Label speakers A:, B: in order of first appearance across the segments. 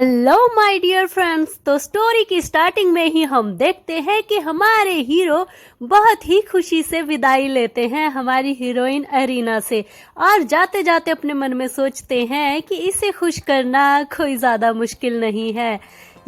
A: Hello my dear friends. तो story की starting में ही हम देखते हैं कि हमारे हीरो बहुत ही खुशी से विदाई लेते हैं हमारी हीरोइन अरीना से, और जाते जाते अपने मन में सोचते हैं कि इसे खुश करना कोई ज्यादा मुश्किल नहीं है।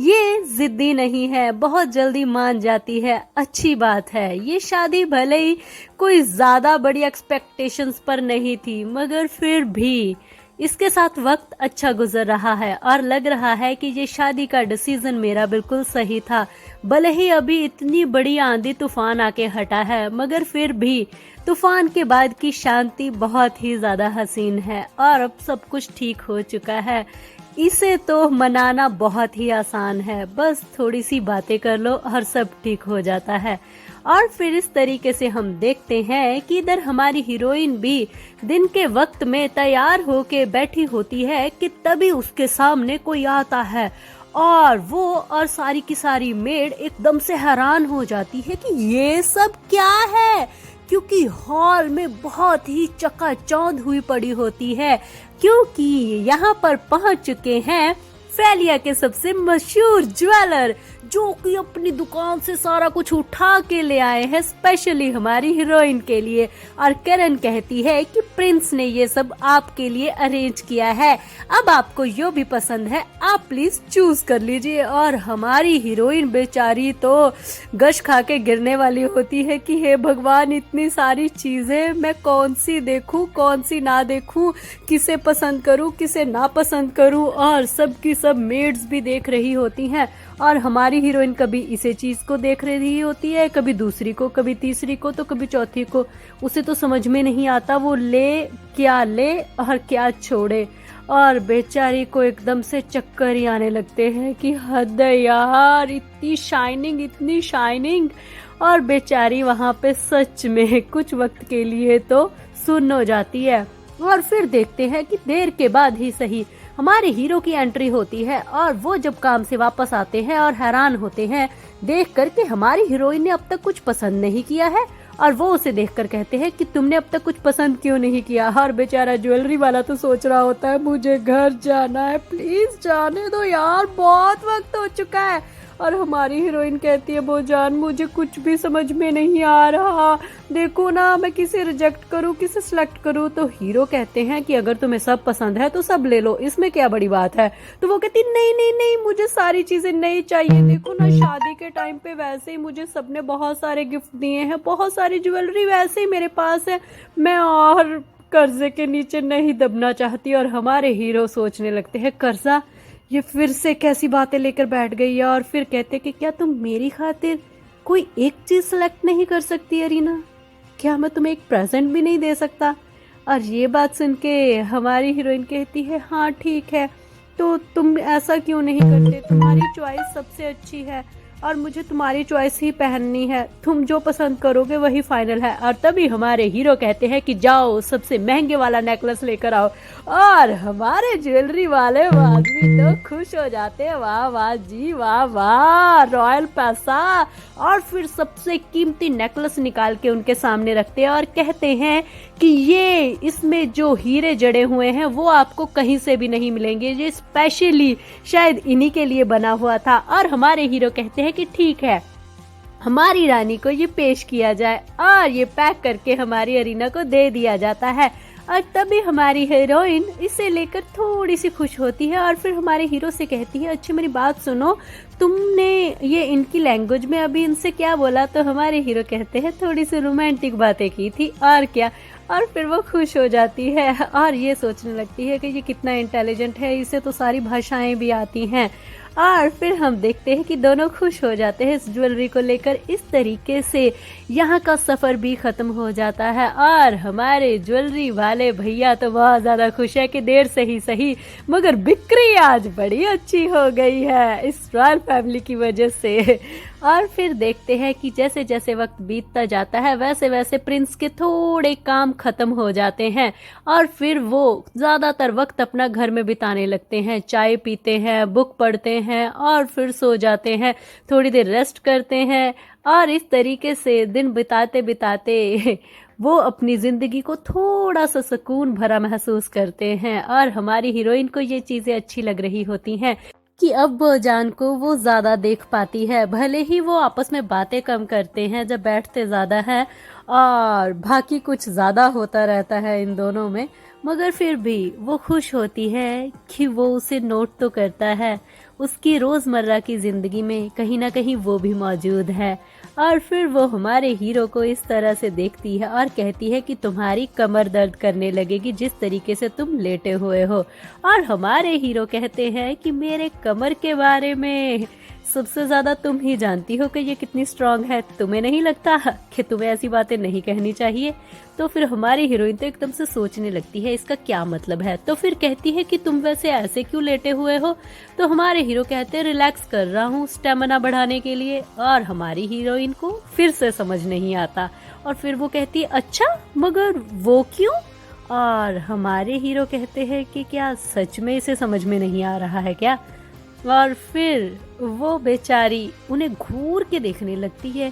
A: ये जिद्दी नहीं है, बहुत जल्दी मान जाती है, अच्छी बात है। ये शादी भले ही कोई ज्यादा बड़ी एक्सपेक्टेशंस पर नहीं थी, मगर फिर भी इसके साथ वक्त अच्छा गुजर रहा है और लग रहा है कि ये शादी का डिसीजन मेरा बिल्कुल सही था। भले ही अभी इतनी बड़ी आंधी तूफान आके हटा है, मगर फिर भी तूफान के बाद की शांति बहुत ही ज्यादा हसीन है और अब सब कुछ ठीक हो चुका है। इसे तो मनाना बहुत ही आसान है, बस थोड़ी सी बातें कर लो और सब ठीक हो जाता है। और फिर इस तरीके से हम देखते हैं कि इधर हमारी हीरोइन भी दिन के वक्त में तैयार होके बैठी होती है कि तभी उसके सामने कोई आता है और वो और सारी की सारी मेड एकदम से हैरान हो जाती है कि ये सब क्या है, क्योंकि हॉल में बहुत ही चकाचौंध हुई पड़ी होती है, क्योंकि यहाँ पर पहुंच चुके हैं फेलिया के सबसे मशहूर ज्वेलर, जो कि अपनी दुकान से सारा कुछ उठा के ले आए हैं स्पेशली हमारी हीरोइन के लिए। और करण कहती है कि प्रिंस ने ये सब आपके लिए अरेंज किया है, अब आपको जो भी पसंद है आप प्लीज चूज कर लीजिए। और हमारी हीरोइन बेचारी तो गश खा के गिरने वाली होती है कि हे भगवान, इतनी सारी चीजें मैं कौन सी देखूं कौन सी ना देखूं, किसे पसंद करूं किसे ना पसंद करूं। और सब की सब मेड्स भी देख रही होती हैं और हमारी हीरोइन कभी इसे चीज को देख रही होती है, कभी दूसरी को, कभी तीसरी को, तो कभी चौथी को। उसे तो समझ में नहीं आता वो ले और क्या छोड़े। और बेचारी को एकदम से चक्कर ही आने लगते हैं कि हद है यार, इतनी शाइनिंग। और बेचारी वहां पे सच में कुछ वक्त के लिए तो सुन्न हो जाती है। और फिर देखते हैं कि देर के बाद ही सही हमारे हीरो की एंट्री होती है और वो जब काम से वापस आते हैं और हैरान होते हैं देख कर कि हमारी हीरोइन ने अब तक कुछ पसंद नहीं किया है। और वो उसे देखकर कहते हैं कि तुमने अब तक कुछ पसंद क्यों नहीं किया। और बेचारा ज्वेलरी वाला तो सोच रहा होता है मुझे घर जाना है, प्लीज जाने दो यार, बहुत वक्त हो चुका है। और हमारी हीरोइन कहती है बोजान मुझे कुछ भी समझ में नहीं आ रहा, देखो ना मैं किसे रिजेक्ट करूं किसे सिलेक्ट करूं। तो हीरो कहते हैं कि अगर तुम्हें सब पसंद है तो सब ले लो, इसमें क्या बड़ी बात है। तो वो कहती नहीं नहीं नहीं, मुझे सारी चीजें नहीं चाहिए, देखो ना शादी के टाइम पे वैसे ही मुझे सबने बहुत सारे गिफ्ट दिए हैं, बहुत सारी ज्वेलरी वैसे ही मेरे पास है, मैं और कर्जे के नीचे नहीं दबना चाहती। और हमारे हीरो सोचने लगते हैं कर्जा, ये फिर से कैसी बातें लेकर बैठ गई है। और फिर कहते कि क्या तुम मेरी खातिर कोई एक चीज सेलेक्ट नहीं कर सकती अरीना, क्या मैं तुम्हें एक प्रेजेंट भी नहीं दे सकता। और ये बात सुन के हमारी हीरोइन कहती है हाँ ठीक है, तो तुम ऐसा क्यों नहीं करते, तुम्हारी चॉइस सबसे अच्छी है और मुझे तुम्हारी चॉइस ही पहननी है, तुम जो पसंद करोगे वही फाइनल है। और तभी हमारे हीरो कहते हैं कि जाओ सबसे महंगे वाला नेकलेस लेकर आओ। और हमारे ज्वेलरी वाले आदमी तो खुश हो जाते हैं, वाह वाह जी वाह वाह, रॉयल पैसा। और फिर सबसे कीमती नेकलेस निकाल के उनके सामने रखते हैं और कहते हैं कि ये इसमें जो हीरे जड़े हुए हैं वो आपको कहीं से भी नहीं मिलेंगे, ये स्पेशली शायद इन्हीं के लिए बना हुआ था। और हमारे हीरो कहते हैं कि ठीक है, हमारी रानी को ये पेश किया जाए। और ये पैक करके हमारी अरीना को दे दिया जाता है। और तभी हमारी हीरोइन इसे लेकर थोड़ी सी खुश होती है और फिर हमारे हीरो से कहती है अच्छा मेरी बात सुनो, तुमने ये इनकी लैंग्वेज में अभी इनसे क्या बोला। तो हमारे हीरो कहते हैं थोड़ी सी रोमांटिक बातें की थी और क्या। और फिर वो खुश हो जाती है और ये सोचने लगती है कि ये कितना इंटेलिजेंट है, इसे तो सारी भाषाएं भी आती हैं। और फिर हम देखते हैं कि दोनों खुश हो जाते हैं इस ज्वेलरी को लेकर। इस तरीके से यहाँ का सफर भी खत्म हो जाता है और हमारे ज्वेलरी वाले भैया तो बहुत ज्यादा खुश है कि देर से ही सही मगर बिक्री आज बड़ी अच्छी हो गई है इस रॉयल फैमिली की वजह से। और फिर देखते हैं कि जैसे जैसे वक्त बीतता जाता है वैसे वैसे प्रिंस के थोड़े काम खत्म हो जाते हैं और फिर वो ज्यादातर वक्त अपना घर में बिताने लगते हैं, चाय पीते हैं, बुक पढ़ते हैं और फिर सो जाते हैं, थोड़ी देर रेस्ट करते हैं। और इस तरीके से दिन बिताते बिताते वो अपनी जिंदगी को थोड़ा सा सुकून भरा महसूस करते हैं और हमारी हीरोइन को ये चीजें अच्छी लग रही होती हैं कि अब बोजान को वो ज़्यादा देख पाती है। भले ही वो आपस में बातें कम करते हैं जब बैठते ज़्यादा है और बाकी कुछ ज़्यादा होता रहता है इन दोनों में, मगर फिर भी वो खुश होती है कि वो उसे नोट तो करता है। उसकी रोज़मर्रा की ज़िंदगी में कहीं ना कहीं वो भी मौजूद है। और फिर वो हमारे हीरो को इस तरह से देखती है और कहती है कि तुम्हारी कमर दर्द करने लगेगी जिस तरीके से तुम लेटे हुए हो। और हमारे हीरो कहते हैं कि मेरे कमर के बारे में सबसे ज़्यादा तुम ही जानती हो कि ये कितनी स्ट्रांग है, तुम्हें नहीं लगता कि तुम्हें ऐसी बातें नहीं कहनी चाहिए। तो फिर हमारी हीरोइन तो एकदम से सोचने लगती है इसका क्या मतलब है। तो फिर कहती है कि तुम वैसे ऐसे क्यों लेटे हुए हो। तो हमारे हीरो कहते हैं रिलैक्स कर रहा हूँ स्टेमिना बढ़ाने के लिए। और हमारी हीरोइन को फिर से समझ नहीं आता और फिर वो कहती है अच्छा मगर वो क्यों। और हमारे हीरो कहते हैं कि क्या सच में इसे समझ में नहीं आ रहा है क्या। और फिर वो बेचारी उन्हें घूर के देखने लगती है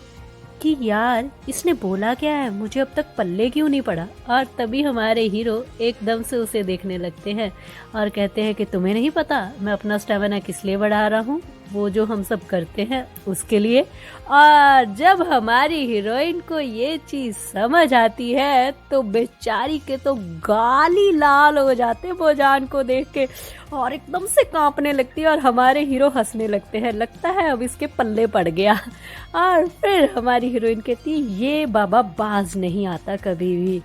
A: कि यार इसने बोला क्या है, मुझे अब तक पल्ले क्यों नहीं पड़ा। और तभी हमारे हीरो एकदम से उसे देखने लगते हैं और कहते हैं कि तुम्हें नहीं पता मैं अपना स्टेमिना किस लिए बढ़ा रहा हूँ, वो जो हम सब करते हैं उसके लिए। और जब हमारी हीरोइन को ये चीज समझ आती है तो बेचारी के तो गाल ही लाल हो जाते बोजान को देख के और एकदम से कांपने लगती है। और हमारे हीरो हंसने लगते हैं, लगता है अब इसके पल्ले पड़ गया। और फिर हमारी हीरोइन कहती है ये बाबा बाज नहीं आता कभी भी।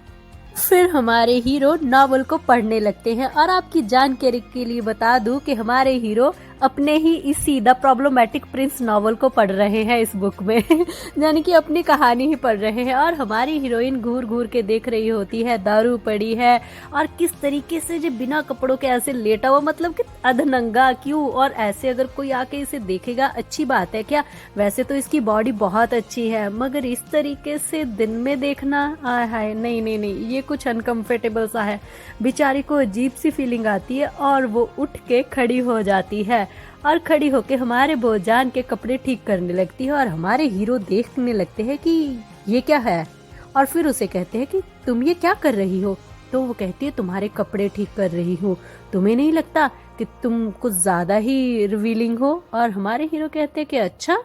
A: फिर हमारे हीरो नॉवल को पढ़ने लगते हैं। और आपकी जानकारी के लिए बता दूं कि हमारे हीरो अपने ही इसी द प्रॉब्लमेटिक प्रिंस नॉवल को पढ़ रहे हैं इस बुक में यानी कि अपनी कहानी ही पढ़ रहे हैं। और हमारी हीरोइन घूर घूर के देख रही होती है, दारू पड़ी है और किस तरीके से जो बिना कपड़ों के ऐसे लेटा हुआ, मतलब कि अधनंगा क्यों। और ऐसे अगर कोई आके इसे देखेगा अच्छी बात है क्या, वैसे तो इसकी बॉडी बहुत अच्छी है मगर इस तरीके से दिन में देखना हाय नहीं नहीं नहीं, ये कुछ अनकंफर्टेबल सा है। बेचारी को अजीब सी फीलिंग आती है और वो उठ के खड़ी हो जाती है और खड़ी होके हमारे बोजान के कपड़े ठीक करने लगती है। और हमारे हीरो देखने लगते हैं कि ये क्या है और फिर उसे कहते हैं कि तुम ये क्या कर रही हो। तो वो कहती है तुम्हारे कपड़े ठीक कर रही हूँ, तुम्हें नहीं लगता कि तुम कुछ ज्यादा ही रिवीलिंग हो। और हमारे हीरो कहते हैं कि अच्छा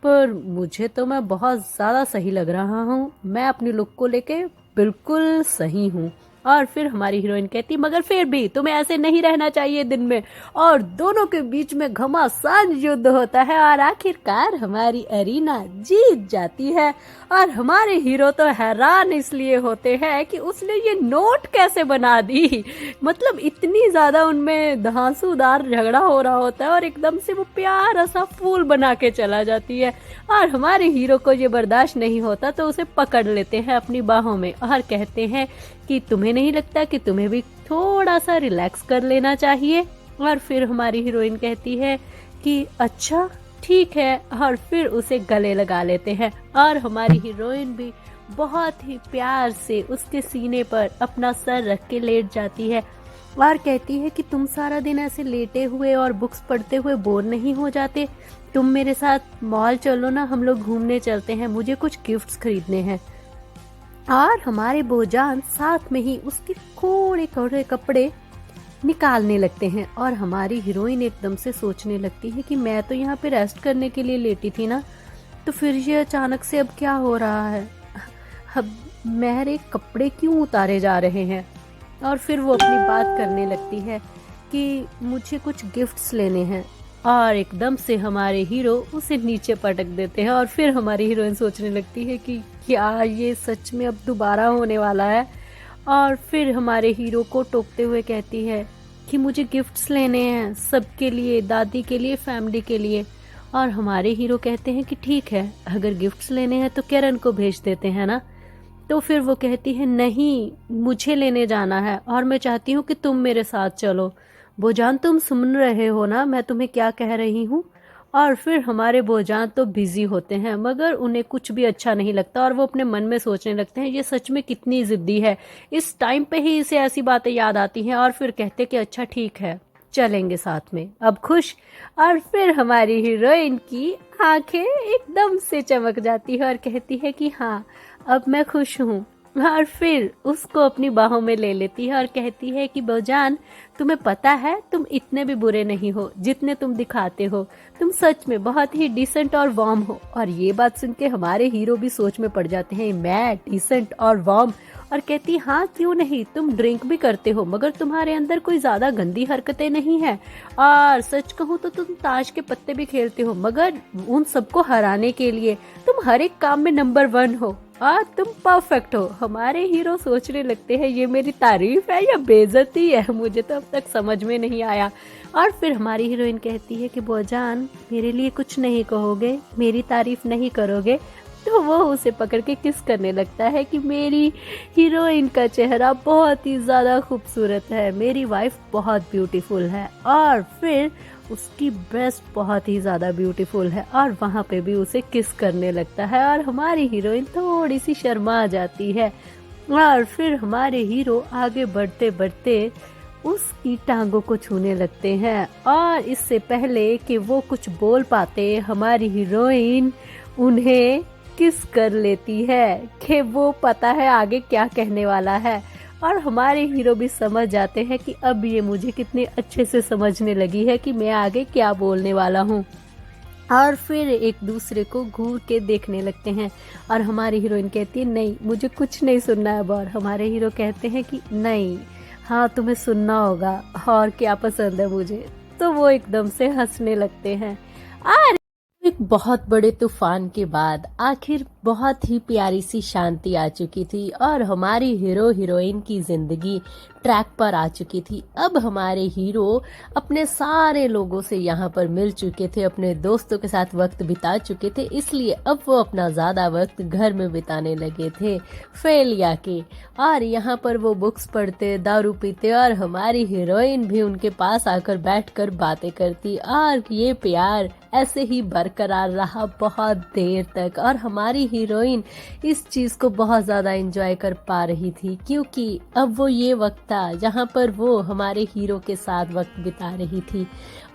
A: पर मुझे तो मैं बहुत ज्यादा सही लग रहा हूँ, मैं अपनी लुक को लेके बिल्कुल सही हूँ। और फिर हमारी हीरोइन कहती मगर फिर भी तुम्हें ऐसे नहीं रहना चाहिए दिन में। और दोनों के बीच में घमासान युद्ध होता है और आखिरकार हमारी अरीना जीत जाती है। और हमारे हीरो तो हैरान इसलिए होते हैं कि उसने ये नोट कैसे बना दी, मतलब इतनी ज्यादा उनमें धांसूदार झगड़ा हो रहा होता है और एकदम से वो प्यारा सा फूल बना के चला जाती है। और हमारे हीरो को ये बर्दाश्त नहीं होता तो उसे पकड़ लेते हैं अपनी बाहों में और कहते हैं कि तुम्हें नहीं लगता कि तुम्हें भी थोड़ा सा रिलैक्स कर लेना चाहिए। और फिर हमारी हीरोइन कहती है कि अच्छा ठीक है और फिर उसे गले लगा लेते हैं। और हमारी हीरोइन भी बहुत ही प्यार से उसके सीने पर अपना सर रख के लेट जाती है और कहती है कि तुम सारा दिन ऐसे लेटे हुए और बुक्स पढ़ते हुए बोर नहीं हो जाते, तुम मेरे साथ मॉल चलो ना, हम लोग घूमने चलते हैं, मुझे कुछ गिफ्ट्स खरीदने हैं। और हमारे बोजान साथ में ही उसके कोड़े कोड़े कपड़े निकालने लगते हैं। और हमारी हीरोइन एकदम से सोचने लगती है कि मैं तो यहाँ पे रेस्ट करने के लिए लेटी थी ना, तो फिर ये अचानक से अब क्या हो रहा है, अब मेरे कपड़े क्यों उतारे जा रहे हैं। और फिर वो अपनी बात करने लगती है कि मुझे कुछ गिफ्ट्स लेने हैं। और एकदम से हमारे हीरो उसे नीचे पटक देते हैं। और फिर हमारी हीरोइन सोचने लगती है कि क्या ये सच में अब दोबारा होने वाला है। और फिर हमारे हीरो को टोकते हुए कहती है कि मुझे गिफ्ट्स लेने हैं सबके लिए, दादी के लिए, फैमिली के लिए। और हमारे हीरो कहते हैं कि ठीक है, अगर गिफ्ट्स लेने हैं तो किरण को भेज देते हैं ना। तो फिर वो कहती है नहीं, मुझे लेने जाना है और मैं चाहती हूँ कि तुम मेरे साथ चलो। बोजान तुम सुन रहे हो ना मैं तुम्हें क्या कह रही हूँ। और फिर हमारे बोजान तो बिजी होते हैं मगर उन्हें कुछ भी अच्छा नहीं लगता और वो अपने मन में सोचने लगते हैं ये सच में कितनी जिद्दी है, इस टाइम पे ही इसे ऐसी बातें याद आती हैं। और फिर कहते कि अच्छा ठीक है चलेंगे साथ में, अब खुश। और फिर हमारी हीरोइन की आंखें एकदम से चमक जाती है और कहती है कि हाँ अब मैं खुश हूँ। और फिर उसको अपनी बाहों में ले लेती है और कहती है कि बहुजान, तुम्हें पता है तुम इतने भी बुरे नहीं हो जितने तुम दिखाते हो, तुम सच में बहुत ही डिसेंट और वार्म हो। और ये बात सुन के हमारे हीरो भी सोच में पड़ जाते हैं, मैं डिसेंट और वार्म? और कहती हाँ क्यों नहीं, तुम ड्रिंक भी करते हो मगर तुम्हारे अंदर कोई ज्यादा गंदी हरकतें नहीं है, और सच कहूँ तो तुम ताश के पत्ते भी खेलते हो मगर उन सबको हराने के लिए तुम हर एक काम में नंबर 1 हो और तुम परफेक्ट हो। हमारे हीरो सोचने लगते हैं ये मेरी तारीफ है या बेइज्जती है, मुझे तो अब तक समझ में नहीं आया। और फिर हमारी हीरोइन कहती है कि बुआजान, मेरे लिए कुछ नहीं कहोगे, मेरी तारीफ नहीं करोगे? तो वो उसे पकड़ के किस करने लगता है कि मेरी हीरोइन का चेहरा बहुत ही ज़्यादा खूबसूरत है, मेरी वाइफ बहुत ब्यूटीफुल है, और फिर उसकी ब्रेस्ट बहुत ही ज़्यादा ब्यूटीफुल है, और वहाँ पे भी उसे किस करने लगता है। और हमारी हीरोइन थोड़ी सी शर्मा जाती है और फिर हमारे हीरो आगे बढ़ते बढ़ते उसकी टांगों को छूने लगते हैं, और इससे पहले कि वो कुछ बोल पाते हमारी हीरोइन उन्हें किस कर लेती है कि वो पता है आगे क्या कहने वाला है। और हमारे हीरो भी समझ जाते हैं कि अब ये मुझे कितने अच्छे से समझने लगी है कि मैं आगे क्या बोलने वाला हूँ, और फिर एक दूसरे को घूर के देखने लगते हैं। और हमारी हीरोइन कहती है नहीं मुझे कुछ नहीं सुनना है। और हमारे हीरो कहते हैं कि नहीं, हाँ तुम्हें सुनना होगा, और क्या पसंद है मुझे। तो वो एकदम से हंसने लगते हैं। एक बहुत बड़े तूफान के बाद आखिर बहुत ही प्यारी सी शांति आ चुकी थी और हमारी हीरो हीरोइन की जिंदगी ट्रैक पर आ चुकी थी। अब हमारे हीरो अपने सारे लोगों से यहाँ पर मिल चुके थे, अपने दोस्तों के साथ वक्त बिता चुके थे, इसलिए अब वो अपना ज्यादा वक्त घर में बिताने लगे थे फेलिया के। और यहाँ पर वो बुक्स पढ़ते, दारू पीते, और हमारी हीरोइन भी उनके पास आकर बैठकर बातें करती, और ये प्यार ऐसे ही बरकरार रहा बहुत देर तक। और हमारी हीरोइन इस चीज को बहुत ज्यादा एंजॉय कर पा रही थी, क्योंकि अब वो ये वक्त था जहाँ पर वो हमारे हीरो के साथ वक्त बिता रही थी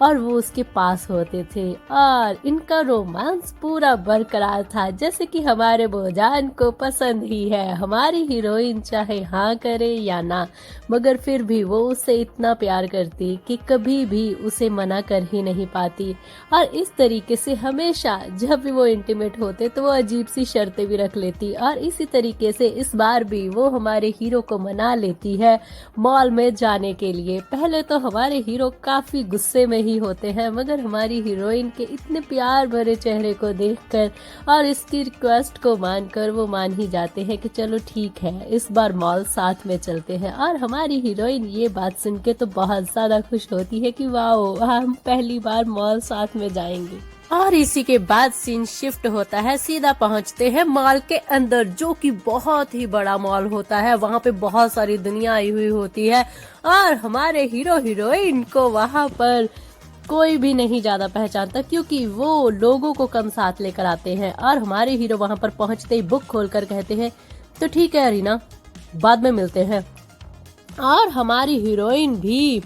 A: और वो उसके पास होते थे, और इनका रोमांस पूरा बरकरार था जैसे कि हमारे बुआजान को पसंद ही है। हमारी हीरोइन चाहे हाँ करे या ना, मगर फिर भी वो उससे इतना प्यार करती कि कभी भी उसे मना कर ही नहीं पाती। और इस तरीके से हमेशा जब भी वो इंटीमेट होते तो वो अजीब सी शर्तें भी रख लेती, और इसी तरीके से इस बार भी वो हमारे हीरो को मना लेती है मॉल में जाने के लिए। पहले तो हमारे हीरो काफी गुस्से में ही होते हैं, मगर हमारी हीरोइन के इतने प्यार भरे चेहरे को देखकर और इसकी रिक्वेस्ट को मानकर वो मान ही जाते हैं कि चलो ठीक है, इस बार मॉल साथ में चलते हैं। और हमारी हीरोइन ये बात सुन के तो बहुत ज्यादा खुश होती है कि वाह, हम पहली बार मॉल साथ में जाएंगे। और इसी के बाद सीन शिफ्ट होता है, सीधा पहुंचते हैं मॉल के अंदर, जो कि बहुत ही बड़ा मॉल होता है। वहाँ पे बहुत सारी दुनिया आई हुई होती है, और हमारे हीरो हीरोइन को वहाँ पर कोई भी नहीं ज्यादा पहचानता, क्योंकि वो लोगों को कम साथ लेकर आते हैं। और हमारे हीरो वहाँ पर पहुंचते ही बुक खोलकर कहते हैं तो ठीक है अरीना, बाद में मिलते हैं। और हमारी हीरोइन भी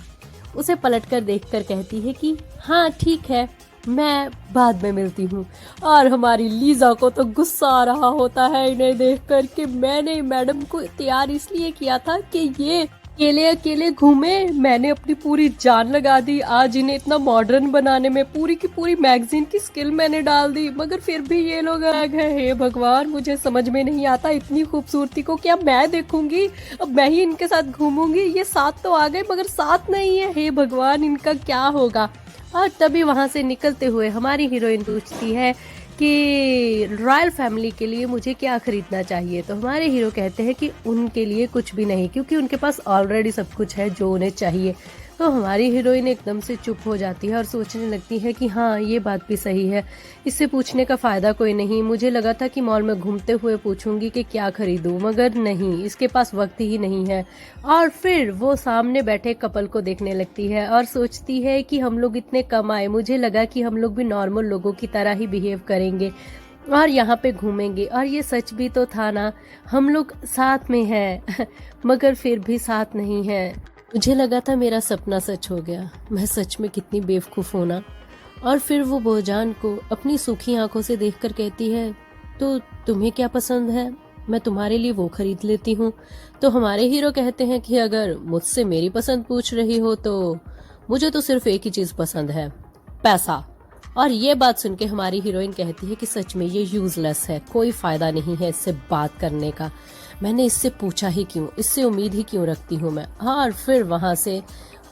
A: उसे पलटकर देखकर कहती है कि हाँ ठीक है, मैं बाद में मिलती हूँ। और हमारी लीजा को तो गुस्सा आ रहा होता है इन्हें देखकर कि मैंने मैडम को तैयार इसलिए किया था कि ये अकेले अकेले घूमे, मैंने अपनी पूरी जान लगा दी, आज इन्हें इतना मॉडर्न बनाने में पूरी की पूरी मैगजीन की स्किल मैंने डाल दी, मगर फिर भी ये लोग आ गए। हे भगवान, मुझे समझ में नहीं आता, इतनी खूबसूरती को क्या मैं देखूंगी, अब मैं ही इनके साथ घूमूंगी। ये साथ तो आ गए मगर साथ नहीं है, हे भगवान इनका क्या होगा। और तभी वहां से निकलते हुए हमारी हीरोइन पूछती है कि रॉयल फैमिली के लिए मुझे क्या खरीदना चाहिए। तो हमारे हीरो कहते हैं कि उनके लिए कुछ भी नहीं, क्योंकि उनके पास ऑलरेडी सब कुछ है जो उन्हें चाहिए। तो हमारी हीरोइन एकदम से चुप हो जाती है और सोचने लगती है कि हाँ ये बात भी सही है, इससे पूछने का फायदा कोई नहीं। मुझे लगा था कि मॉल में घूमते हुए पूछूंगी कि क्या खरीदूं, मगर नहीं, इसके पास वक्त ही नहीं है। और फिर वो सामने बैठे कपल को देखने लगती है और सोचती है कि हम लोग इतने कम आए, मुझे लगा कि हम लोग भी नॉर्मल लोगों की तरह ही बिहेव करेंगे और यहाँ पे घूमेंगे। और ये सच भी तो था ना, हम लोग साथ में हैं मगर फिर भी साथ नहीं है। मुझे लगा था मेरा सपना सच हो गया, मैं सच में कितनी बेवकूफ हूं ना। और फिर वो बहुजान को अपनी सूखी आंखों से देखकर कहती है तो तुम्हें क्या पसंद है,
B: मैं तुम्हारे लिए वो खरीद लेती हूँ। तो हमारे हीरो कहते हैं कि अगर मुझसे मेरी पसंद पूछ रही हो तो मुझे तो सिर्फ एक ही चीज पसंद है, पैसा। और ये बात सुन के हमारी हीरोइन कहती है कि सच में ये यूजलेस है, कोई फायदा नहीं है इससे बात करने का, मैंने इससे पूछा ही क्यों, इससे उम्मीद ही क्यों रखती हूँ मैं। और फिर वहां से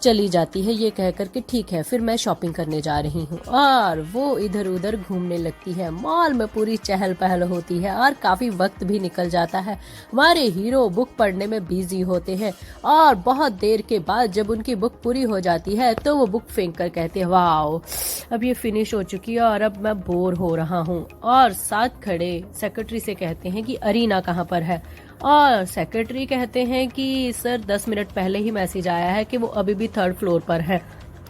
B: चली जाती है ये कह करके ठीक है फिर मैं शॉपिंग करने जा रही हूँ। और वो इधर उधर घूमने लगती है, मॉल में पूरी चहल पहल होती है और काफी वक्त भी निकल जाता है। हमारे हीरो बुक पढ़ने में बिजी होते हैं और बहुत देर के बाद जब उनकी बुक पूरी हो जाती है तो वो बुक फेंक कर कहते हैं वाओ अब ये फिनिश हो चुकी है और अब मैं बोर हो रहा हूँ। और साथ खड़े सेक्रेटरी से कहते हैं कि अरीना कहाँ पर है। और सेक्रेटरी कहते हैं कि सर 10 मिनट पहले ही मैसेज आया है कि वो अभी भी 3rd फ्लोर पर है,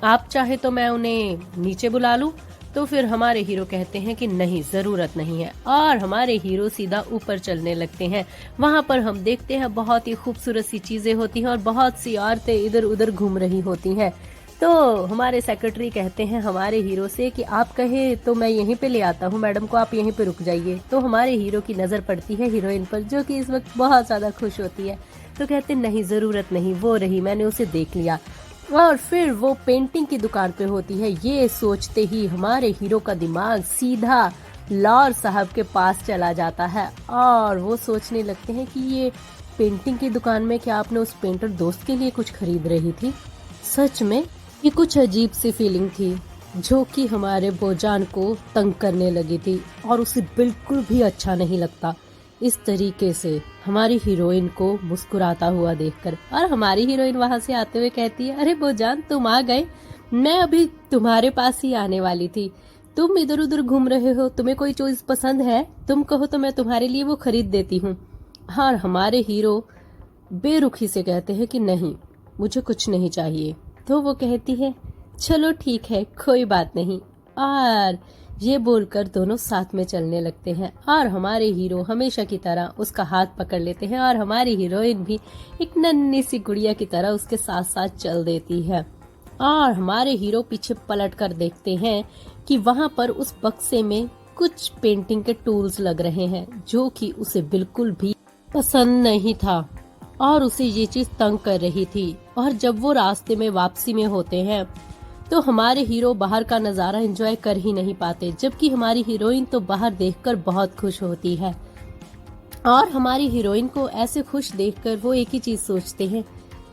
B: आप चाहे तो मैं उन्हें नीचे बुला लूं। तो फिर हमारे हीरो कहते हैं कि नहीं जरूरत नहीं है और हमारे हीरो सीधा ऊपर चलने लगते हैं। वहां पर हम देखते हैं बहुत ही खूबसूरत सी चीजें होती हैं और बहुत सी औरतें इधर उधर घूम रही होती हैं। तो हमारे सेक्रेटरी कहते हैं हमारे हीरो से कि आप कहे तो मैं यहीं पे ले आता हूँ मैडम को, आप यहीं पे रुक जाइए। तो हमारे हीरो की नजर पड़ती है हीरोइन पर जो कि इस वक्त बहुत ज्यादा खुश होती है। तो कहते नहीं जरूरत नहीं, वो रही मैंने उसे देख लिया। और फिर वो पेंटिंग की दुकान पे होती है। ये सोचते ही हमारे हीरो का दिमाग सीधा लॉर साहब के पास चला जाता है और वो सोचने लगते हैं कि ये पेंटिंग की दुकान में क्या आपने उस पेंटर दोस्त के लिए कुछ खरीद रही थी। सच में ये कुछ अजीब सी फीलिंग थी जो कि हमारे बोजान को तंग करने लगी थी और उसे बिल्कुल भी अच्छा नहीं लगता इस तरीके से हमारी हीरोइन को मुस्कुराता हुआ देखकर। और हमारी हीरोइन वहां से आते हुए कहती है अरे बोजान तुम आ गए, मैं अभी तुम्हारे पास ही आने वाली थी, तुम इधर उधर घूम रहे हो, तुम्हें कोई चीज पसंद है तुम कहो तो मैं तुम्हारे लिए वो खरीद देती हूँ। और हमारे हीरो बेरुखी से कहते हैं कि नहीं मुझे कुछ नहीं चाहिए। तो वो कहती है चलो ठीक है कोई बात नहीं। और ये बोलकर दोनों साथ में चलने लगते हैं और हमारे हीरो हमेशा की तरह उसका हाथ पकड़ लेते हैं और हमारी हीरोइन भी एक नन्ही सी गुड़िया की तरह उसके साथ साथ चल देती है। और हमारे हीरो पीछे पलट कर देखते हैं कि वहां पर उस बक्से में कुछ पेंटिंग के टूल्स लग रहे हैं जो कि उसे बिल्कुल भी पसंद नहीं था और उसे ये चीज तंग कर रही थी। और जब वो रास्ते में वापसी में होते हैं तो हमारे हीरो बाहर का नजारा एंजॉय कर ही नहीं पाते, जबकि हमारी हीरोइन तो बाहर देखकर बहुत खुश होती है। और हमारी हीरोइन को ऐसे खुश देखकर वो एक ही चीज सोचते हैं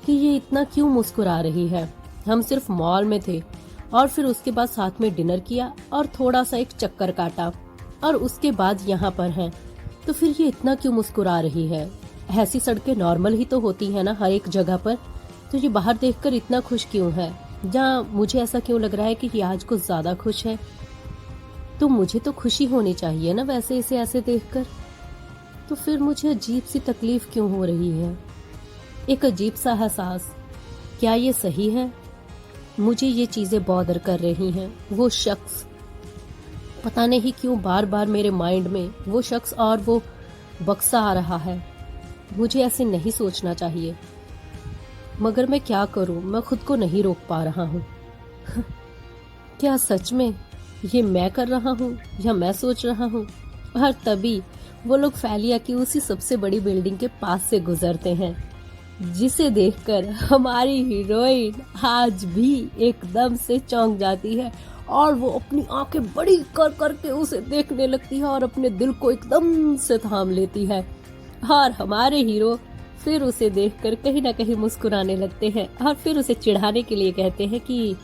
B: कि ये इतना क्यों मुस्कुरा रही है। हम सिर्फ मॉल में थे और फिर उसके बाद साथ में डिनर किया और थोड़ा सा एक चक्कर काटा और उसके बाद यहाँ पर हैं, तो फिर ये इतना क्यों मुस्कुरा रही है। ऐसी सड़कें नॉर्मल ही तो होती है ना हर एक जगह पर, तो ये बाहर देखकर इतना खुश क्यों है। जहाँ मुझे ऐसा क्यों लग रहा है कि ये आज कुछ ज्यादा खुश है, तो मुझे तो खुशी होनी चाहिए ना वैसे इसे ऐसे देखकर। तो फिर मुझे अजीब सी तकलीफ क्यों हो रही है, एक अजीब सा एहसास, क्या ये सही है। मुझे ये चीजें बॉदर कर रही हैं। वो शख्स पता नहीं क्यों बार बार मेरे माइंड में वो शख्स और वो बक्सा आ रहा है। मुझे ऐसे नहीं सोचना चाहिए, मगर मैं क्या करूं, मैं खुद को नहीं रोक पा रहा हूं। क्या सच में ये मैं कर रहा हूं या मैं सोच रहा हूं। और तभी वो लोग फैलिया की उसी सबसे बड़ी बिल्डिंग के पास से गुजरते हैं, जिसे देखकर हमारी हीरोइन आज भी एकदम से चौंक जाती है और वो अपनी आंखें बड़ी कर करके उसे देखने लगती है और अपने दिल को एकदम से थाम लेती है। और हमारे हीरो फिर उसे देखकर कहीं ना कहीं मुस्कुराने लगते हैं और फिर उसे चिढ़ाने के लिए कहते हैं कि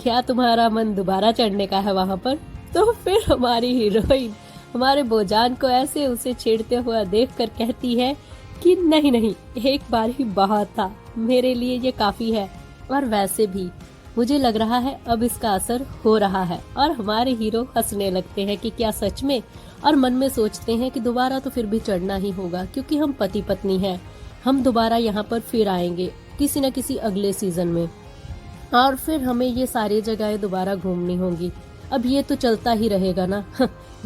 B: क्या तुम्हारा मन दोबारा चढ़ने का है वहां पर। तो फिर हमारी हीरोइन हमारे बोजान को ऐसे उसे छेड़ते हुआ देखकर कहती है कि नहीं नहीं एक बार ही बहुत था, मेरे लिए ये काफी है। और वैसे भी मुझे लग रहा है अब इसका असर हो रहा है। और हमारे हीरो हंसने लगते हैं कि क्या सच में, और मन में सोचते हैं कि दोबारा तो फिर भी चढ़ना ही होगा क्योंकि हम पति पत्नी हैं, हम दोबारा यहाँ पर फिर आएंगे किसी न किसी अगले सीजन में और फिर हमें ये सारी जगहें दोबारा घूमनी होंगी। अब ये तो चलता ही रहेगा ना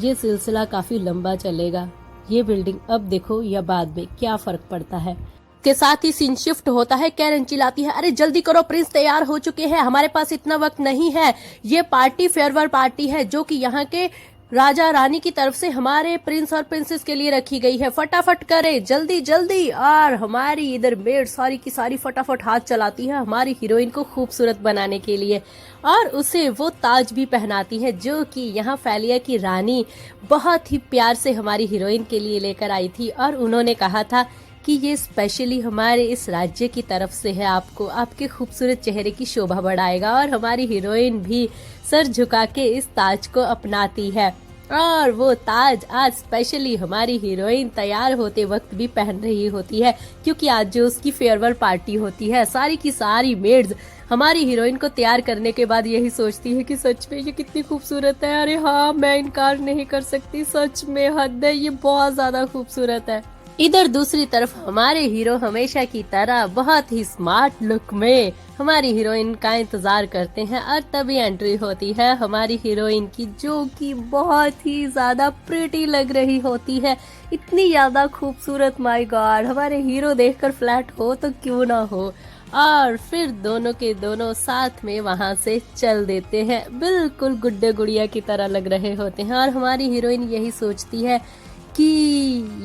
B: ये सिलसिला काफी लंबा चलेगा। ये बिल्डिंग अब देखो या बाद में क्या फर्क पड़ता है। के साथ ही सीन शिफ्ट होता है। कैरन चिल्लाती है अरे जल्दी करो प्रिंस तैयार हो चुके हैं, हमारे पास इतना वक्त नहीं है, ये पार्टी फेयरवेल पार्टी है जो कि यहाँ के राजा रानी की तरफ से हमारे प्रिंस और प्रिंसेस के लिए रखी गई है, फटाफट करे, जल्दी जल्दी। और हमारी इधर मेड सारी की सारी फटाफट हाथ चलाती है हमारी हीरोइन को खूबसूरत बनाने के लिए, और उसे वो ताज भी पहनाती है जो कि यहाँ फेलिया की रानी बहुत ही प्यार से हमारी हीरोइन के लिए लेकर आई थी। और उन्होंने कहा था कि ये स्पेशली हमारे इस राज्य की तरफ से है, आपको आपके खूबसूरत चेहरे की शोभा बढ़ाएगा। और हमारी हीरोइन भी सर झुका के इस ताज को अपनाती है, और वो ताज आज स्पेशली हमारी हीरोइन तैयार होते वक्त भी पहन रही होती है, क्योंकि आज जो उसकी फेयरवेल पार्टी होती है, सारी की सारी मेड्स हमारी हीरोइन को तैयार करने के बाद यही सोचती है कि सच में ये कितनी खूबसूरत है। अरे हाँ, मैं इनकार नहीं कर सकती, सच में हद है, ये बहुत ज्यादा खूबसूरत है। इधर दूसरी तरफ हमारे हीरो हमेशा की तरह बहुत ही स्मार्ट लुक में हमारी हीरोइन का इंतजार करते हैं, और तभी एंट्री होती है हमारी हीरोइन की, जो कि बहुत ही ज्यादा प्रिटी लग रही होती है, इतनी ज्यादा खूबसूरत। माय गॉड, हमारे हीरो देखकर फ्लैट हो तो क्यों ना हो। और फिर दोनों के दोनों साथ में वहां से चल देते हैं, बिल्कुल गुड्डे गुड़िया की तरह लग रहे होते हैं। और हमारी हीरोइन यही सोचती है कि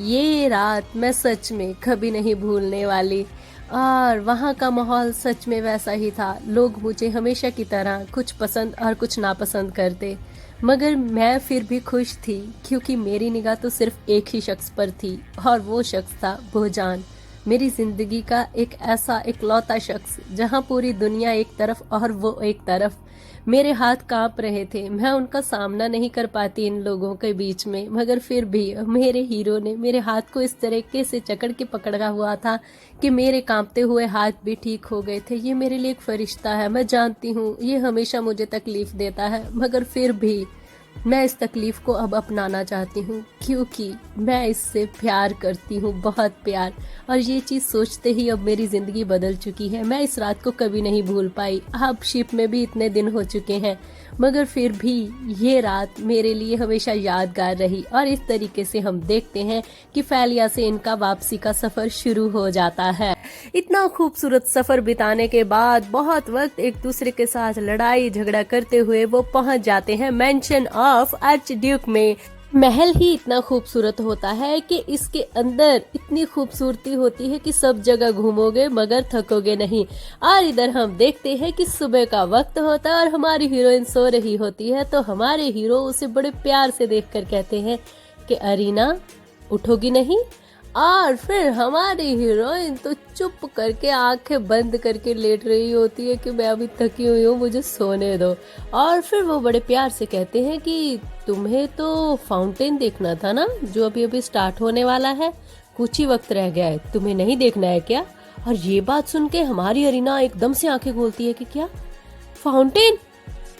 B: ये रात मैं सच में कभी नहीं भूलने वाली। और वहाँ का माहौल सच में वैसा ही था, लोग मुझे हमेशा की तरह कुछ पसंद और कुछ नापसंद करते, मगर मैं फिर भी खुश थी, क्योंकि मेरी निगाह तो सिर्फ एक ही शख्स पर थी, और वो शख्स था भोजान, मेरी जिंदगी का एक ऐसा इकलौता शख्स जहाँ पूरी दुनिया एक तरफ और वो एक तरफ। मेरे हाथ कांप रहे थे, मैं उनका सामना नहीं कर पाती इन लोगों के बीच में, मगर फिर भी मेरे हीरो ने मेरे हाथ को इस तरीके से जकड़ के पकड़ा हुआ था कि मेरे कांपते हुए हाथ भी ठीक हो गए थे। ये मेरे लिए एक फरिश्ता है, मैं जानती हूँ ये हमेशा मुझे तकलीफ देता है, मगर फिर भी मैं इस तकलीफ को अब अपनाना चाहती हूँ, क्योंकि मैं इससे प्यार करती हूँ, बहुत प्यार। और ये चीज़ सोचते ही अब मेरी ज़िंदगी बदल चुकी है। मैं इस रात को कभी नहीं भूल पाई। अब शिप में भी इतने दिन हो चुके हैं, मगर फिर भी ये रात मेरे लिए हमेशा यादगार रही। और इस तरीके से हम देखते हैं कि फेलिया से इनका वापसी का सफ़र शुरू हो जाता है। इतना खूबसूरत सफ़र बिताने के बाद बहुत वक्त एक दूसरे के साथ लड़ाई झगड़ा करते हुए वो पहुंच जाते हैं मेंशन ऑफ आर्च ड्यूक में। महल ही इतना खूबसूरत होता है कि इसके अंदर इतनी खूबसूरती होती है कि सब जगह घूमोगे मगर थकोगे नहीं। और इधर हम देखते हैं कि सुबह का वक्त होता है और हमारी हीरोइन सो रही होती है, तो हमारे हीरो उसे बड़े प्यार से देखकर कहते हैं कि अरीना उठोगी नहीं। और फिर हमारी हीरोइन तो चुप करके आंखें बंद करके लेट रही होती है कि मैं अभी थकी हुई हूँ, मुझे सोने दो। और फिर वो बड़े प्यार से कहते हैं कि तुम्हें तो फाउंटेन देखना था ना, जो अभी अभी स्टार्ट होने वाला है, कुछ ही वक्त रह गया है, तुम्हें नहीं देखना है क्या? और ये बात सुन के हमारी अरीना एकदम से आंखें खोलती है कि क्या फाउंटेन,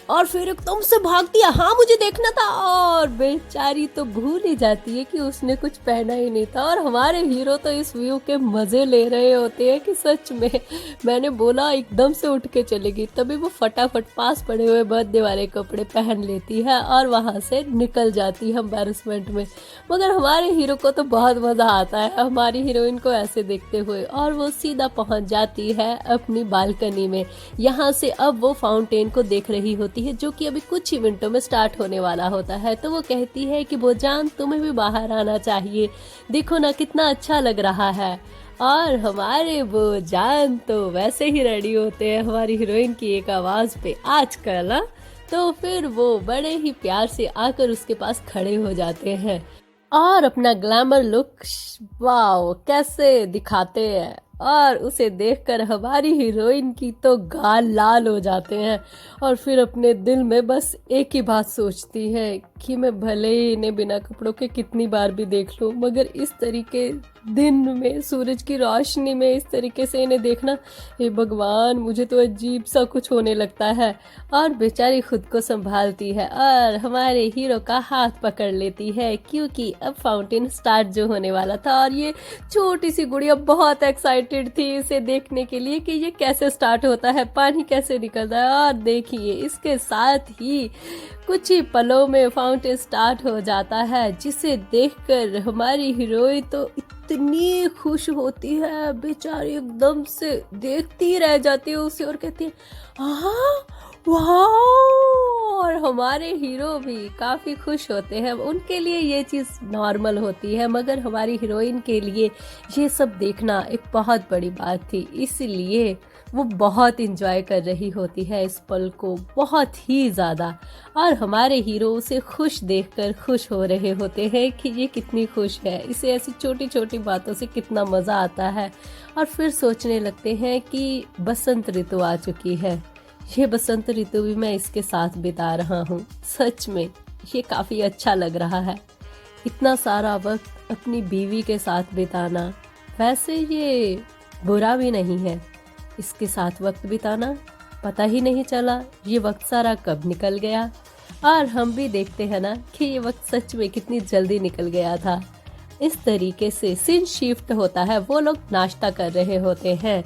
B: और फिर एकदम से भागती है, हाँ मुझे देखना था। और बेचारी तो भूल ही जाती है कि उसने कुछ पहना ही नहीं था। और हमारे हीरो तो इस व्यू के मजे ले रहे होते हैं कि सच में मैंने बोला एकदम से उठ के चलेगी, तभी वो फटाफट पास पड़े हुए बर्थडे वाले कपड़े पहन लेती है और वहां से निकल जाती है एम्बैरेसमेंट में। मगर हमारे हीरो को तो बहुत मजा आता है हमारी हीरोइन को ऐसे देखते हुए, और वो सीधा पहुंच जाती है अपनी बालकनी में। यहाँ से अब वो फाउंटेन को देख रही होती है, जो कि अभी कुछ ही मिनटों में स्टार्ट होने वाला होता है। तो वो कहती है कि भोजान तुम्हें भी बाहर आना चाहिए, देखो ना कितना अच्छा लग रहा है। और हमारे भोजान तो वैसे ही रेडी होते हैं हमारी हीरोइन की एक आवाज पे आजकल ना, तो फिर वो बड़े ही प्यार से आकर उसके पास खड़े हो जाते हैं और अपना ग्लैमर लुक वाओ कैसे दिखाते हैं। और उसे देखकर हमारी हीरोइन की तो गाल लाल हो जाते हैं, और फिर अपने दिल में बस एक ही बात सोचती है कि मैं भले ही इन्हें बिना कपड़ों के कितनी बार भी देख लूं, मगर इस तरीके दिन में सूरज की रोशनी में इस तरीके से इन्हें देखना, हे भगवान मुझे तो अजीब सा कुछ होने लगता है। और बेचारी खुद को संभालती है और हमारे हीरो का हाथ पकड़ लेती है, क्योंकि अब फाउंटेन स्टार्ट जो होने वाला था। और ये छोटी सी गुड़िया बहुत एक्साइटेड थी इसे देखने के लिए कि ये कैसे स्टार्ट होता है, पानी कैसे निकलता है। और देखिए इसके साथ ही कुछ ही पलों में फाउंटेन स्टार्ट हो जाता है, जिसे देखकर हमारी हीरोइन तो इतनी खुश होती है, बेचारी एकदम से देखती रह जाती है उसे और कहती है हाँ वाह। और हमारे हीरो भी काफी खुश होते हैं, उनके लिए ये चीज नॉर्मल होती है, मगर हमारी हीरोइन के लिए ये सब देखना एक बहुत बड़ी बात थी, इसलिए वो बहुत इंजॉय कर रही होती है इस पल को, बहुत ही ज्यादा। और हमारे हीरो उसे खुश देखकर खुश हो रहे होते हैं कि ये कितनी खुश है, इसे ऐसी छोटी छोटी बातों से कितना मजा आता है। और फिर सोचने लगते हैं कि बसंत ऋतु आ चुकी है, ये बसंत ऋतु भी मैं इसके साथ बिता रहा हूँ। सच में ये काफी अच्छा लग रहा है, इतना सारा वक्त अपनी बीवी के साथ बिताना। वैसे ये बुरा भी नहीं है, इसके साथ वक्त बिताना पता ही नहीं चला ये वक्त सारा कब निकल गया। और हम भी देखते हैं ना कि ये वक्त सच में कितनी जल्दी निकल गया था। इस तरीके से सीन शिफ्ट होता है, वो लोग नाश्ता कर रहे होते हैं,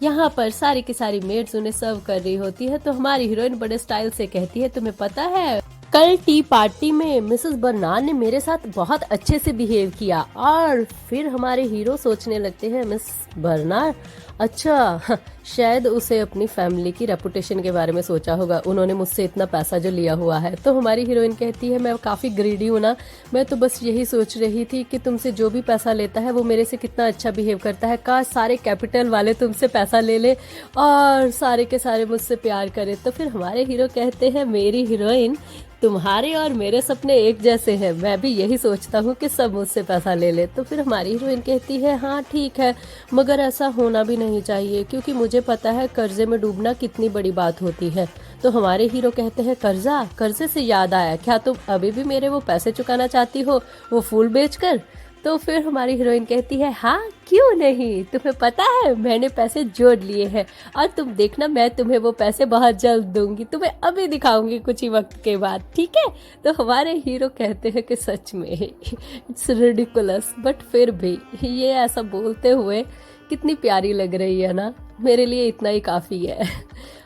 B: यहाँ पर सारी की सारी मेड्स उन्हें सर्व कर रही होती है। तो हमारी हीरोइन बड़े स्टाइल से कहती है, तुम्हें पता है कल टी पार्टी में मिसेस बर्नार ने मेरे साथ बहुत अच्छे से बिहेव किया। और फिर हमारे हीरो सोचने लगते हैं, मिस बर्नार, अच्छा शायद उसे अपनी फैमिली की रेपुटेशन के बारे में सोचा होगा, उन्होंने मुझसे इतना पैसा जो लिया हुआ है। तो हमारी हीरोइन कहती है, मैं काफी ग्रीडी हूँ ना, मैं तो बस यही सोच रही थी कि तुमसे जो भी पैसा लेता है वो मेरे से कितना अच्छा बिहेव करता है, काश सारे कैपिटल वाले तुमसे पैसा ले ले और सारे के सारे मुझसे प्यार करे। तो फिर हमारे हीरो कहते हैं, मेरी हीरोइन तुम्हारे और मेरे सपने एक जैसे हैं, मैं भी यही सोचता हूँ कि सब मुझसे पैसा ले ले। तो फिर हमारी हीरोइन कहती है, हाँ ठीक है, मगर ऐसा होना भी नहीं चाहिए, क्योंकि मुझे पता है कर्जे में डूबना कितनी बड़ी बात होती है। तो हमारे हीरो कहते हैं, कर्जा? कर्जे से याद आया, क्या तुम अभी भी मेरे वो पैसे चुकाना चाहती हो, वो फूल बेचकर? तो फिर हमारी हीरोइन कहती है, हाँ क्यों नहीं, तुम्हें पता है मैंने पैसे जोड़ लिए हैं और तुम देखना मैं तुम्हें वो पैसे बहुत जल्द दूंगी, तुम्हें अभी दिखाऊंगी कुछ ही वक्त के बाद, ठीक है? तो हमारे हीरो कहते हैं कि सच में इट्स रिडिकुलस, बट फिर भी ये ऐसा बोलते हुए कितनी प्यारी लग रही है ना, मेरे लिए इतना ही काफ़ी है।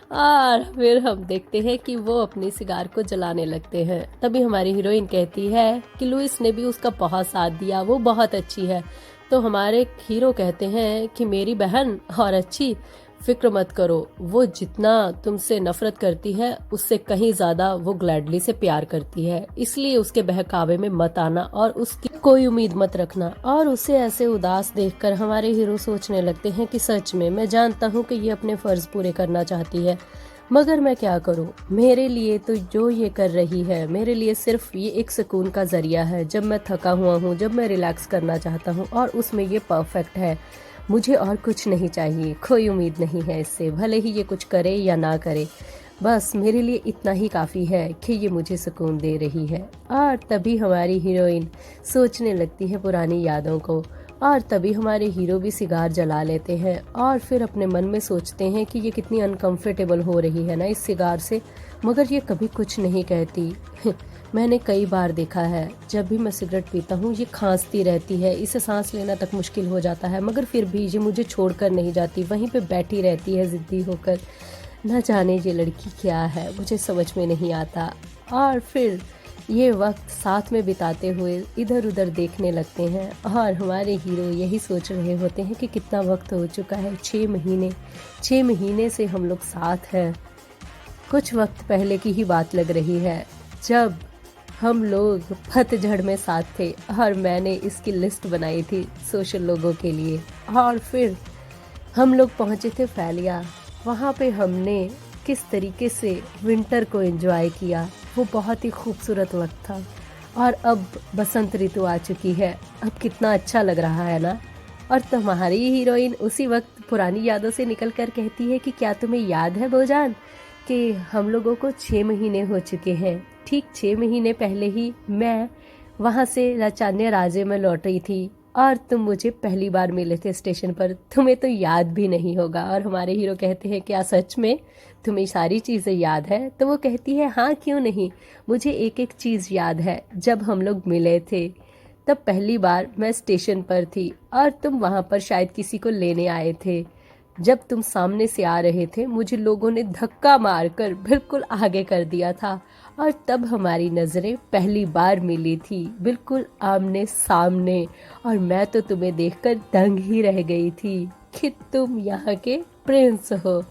B: और फिर हम देखते हैं कि वो अपनी सिगार को जलाने लगते हैं। तभी हमारी हीरोइन कहती है कि लुइस ने भी उसका बहुत साथ दिया, वो बहुत अच्छी है। तो हमारे हीरो कहते हैं कि मेरी बहन और अच्छी, फिक्र मत करो, वो जितना तुमसे नफरत करती है उससे कहीं ज्यादा वो ग्लैडली से प्यार करती है, इसलिए उसके बहकावे में मत आना और उसकी कोई उम्मीद मत रखना। और उसे ऐसे उदास देखकर हमारे हीरो सोचने लगते हैं कि सच में मैं जानता हूँ कि ये अपने फर्ज पूरे करना चाहती है, मगर मैं क्या करूँ, मेरे लिए तो जो ये कर रही है मेरे लिए सिर्फ ये एक सुकून का जरिया है। जब मैं थका हुआ हूँ, जब मैं रिलैक्स करना चाहता हूँ, और उसमें ये परफेक्ट है, मुझे और कुछ नहीं चाहिए, कोई उम्मीद नहीं है इससे, भले ही ये कुछ करे या ना करे, बस मेरे लिए इतना ही काफ़ी है कि ये मुझे सुकून दे रही है। और तभी हमारी हीरोइन सोचने लगती है पुरानी यादों को, और तभी हमारे हीरो भी सिगार जला लेते हैं और फिर अपने मन में सोचते हैं कि ये कितनी अनकंफर्टेबल हो रही है ना इस सिगार से, मगर ये कभी कुछ नहीं कहती। मैंने कई बार देखा है, जब भी मैं सिगरेट पीता हूँ ये खांसती रहती है, इसे सांस लेना तक मुश्किल हो जाता है, मगर फिर भी ये मुझे छोड़कर नहीं जाती, वहीं पे बैठी रहती है जिद्दी होकर। न जाने ये लड़की क्या है, मुझे समझ में नहीं आता। और फिर ये वक्त साथ में बिताते हुए इधर उधर देखने लगते हैं, और हमारे हीरो यही सोच रहे होते हैं कि कितना वक्त हो चुका है, 6 महीने से हम लोग साथ हैं। कुछ वक्त पहले की ही बात लग रही है जब हम लोग पतझड़ में साथ थे और मैंने इसकी लिस्ट बनाई थी सोशल लोगों के लिए, और फिर हम लोग पहुंचे थे फैलिया। वहाँ पे हमने किस तरीके से विंटर को एंजॉय किया, वो बहुत ही खूबसूरत वक्त था। और अब बसंत ऋतु आ चुकी है, अब कितना अच्छा लग रहा है ना। और तुम्हारी हीरोइन उसी वक्त पुरानी यादों से निकल कर कहती है कि क्या तुम्हें याद है बोजान कि हम लोगों को 6 महीने हो चुके हैं, ठीक 6 महीने पहले ही मैं वहाँ से लाचान्य राजे में लौट रही थी और तुम मुझे पहली बार मिले थे स्टेशन पर, तुम्हें तो याद भी नहीं होगा। और हमारे हीरो कहते हैं, क्या सच में तुम्हें सारी चीज़ें याद है? तो वो कहती है, हाँ क्यों नहीं, मुझे एक एक चीज़ याद है। जब हम लोग मिले थे तब पहली बार मैं स्टेशन पर थी और तुम वहाँ पर शायद किसी को लेने आए थे। जब तुम सामने से आ रहे थे मुझे लोगों ने धक्का मारकर बिल्कुल आगे कर दिया था, और तब हमारी नज़रें पहली बार मिली थी, बिल्कुल आमने सामने। और मैं तो तुम्हें देखकर दंग ही रह गई थी कि तुम यहाँ के प्रिंस हो।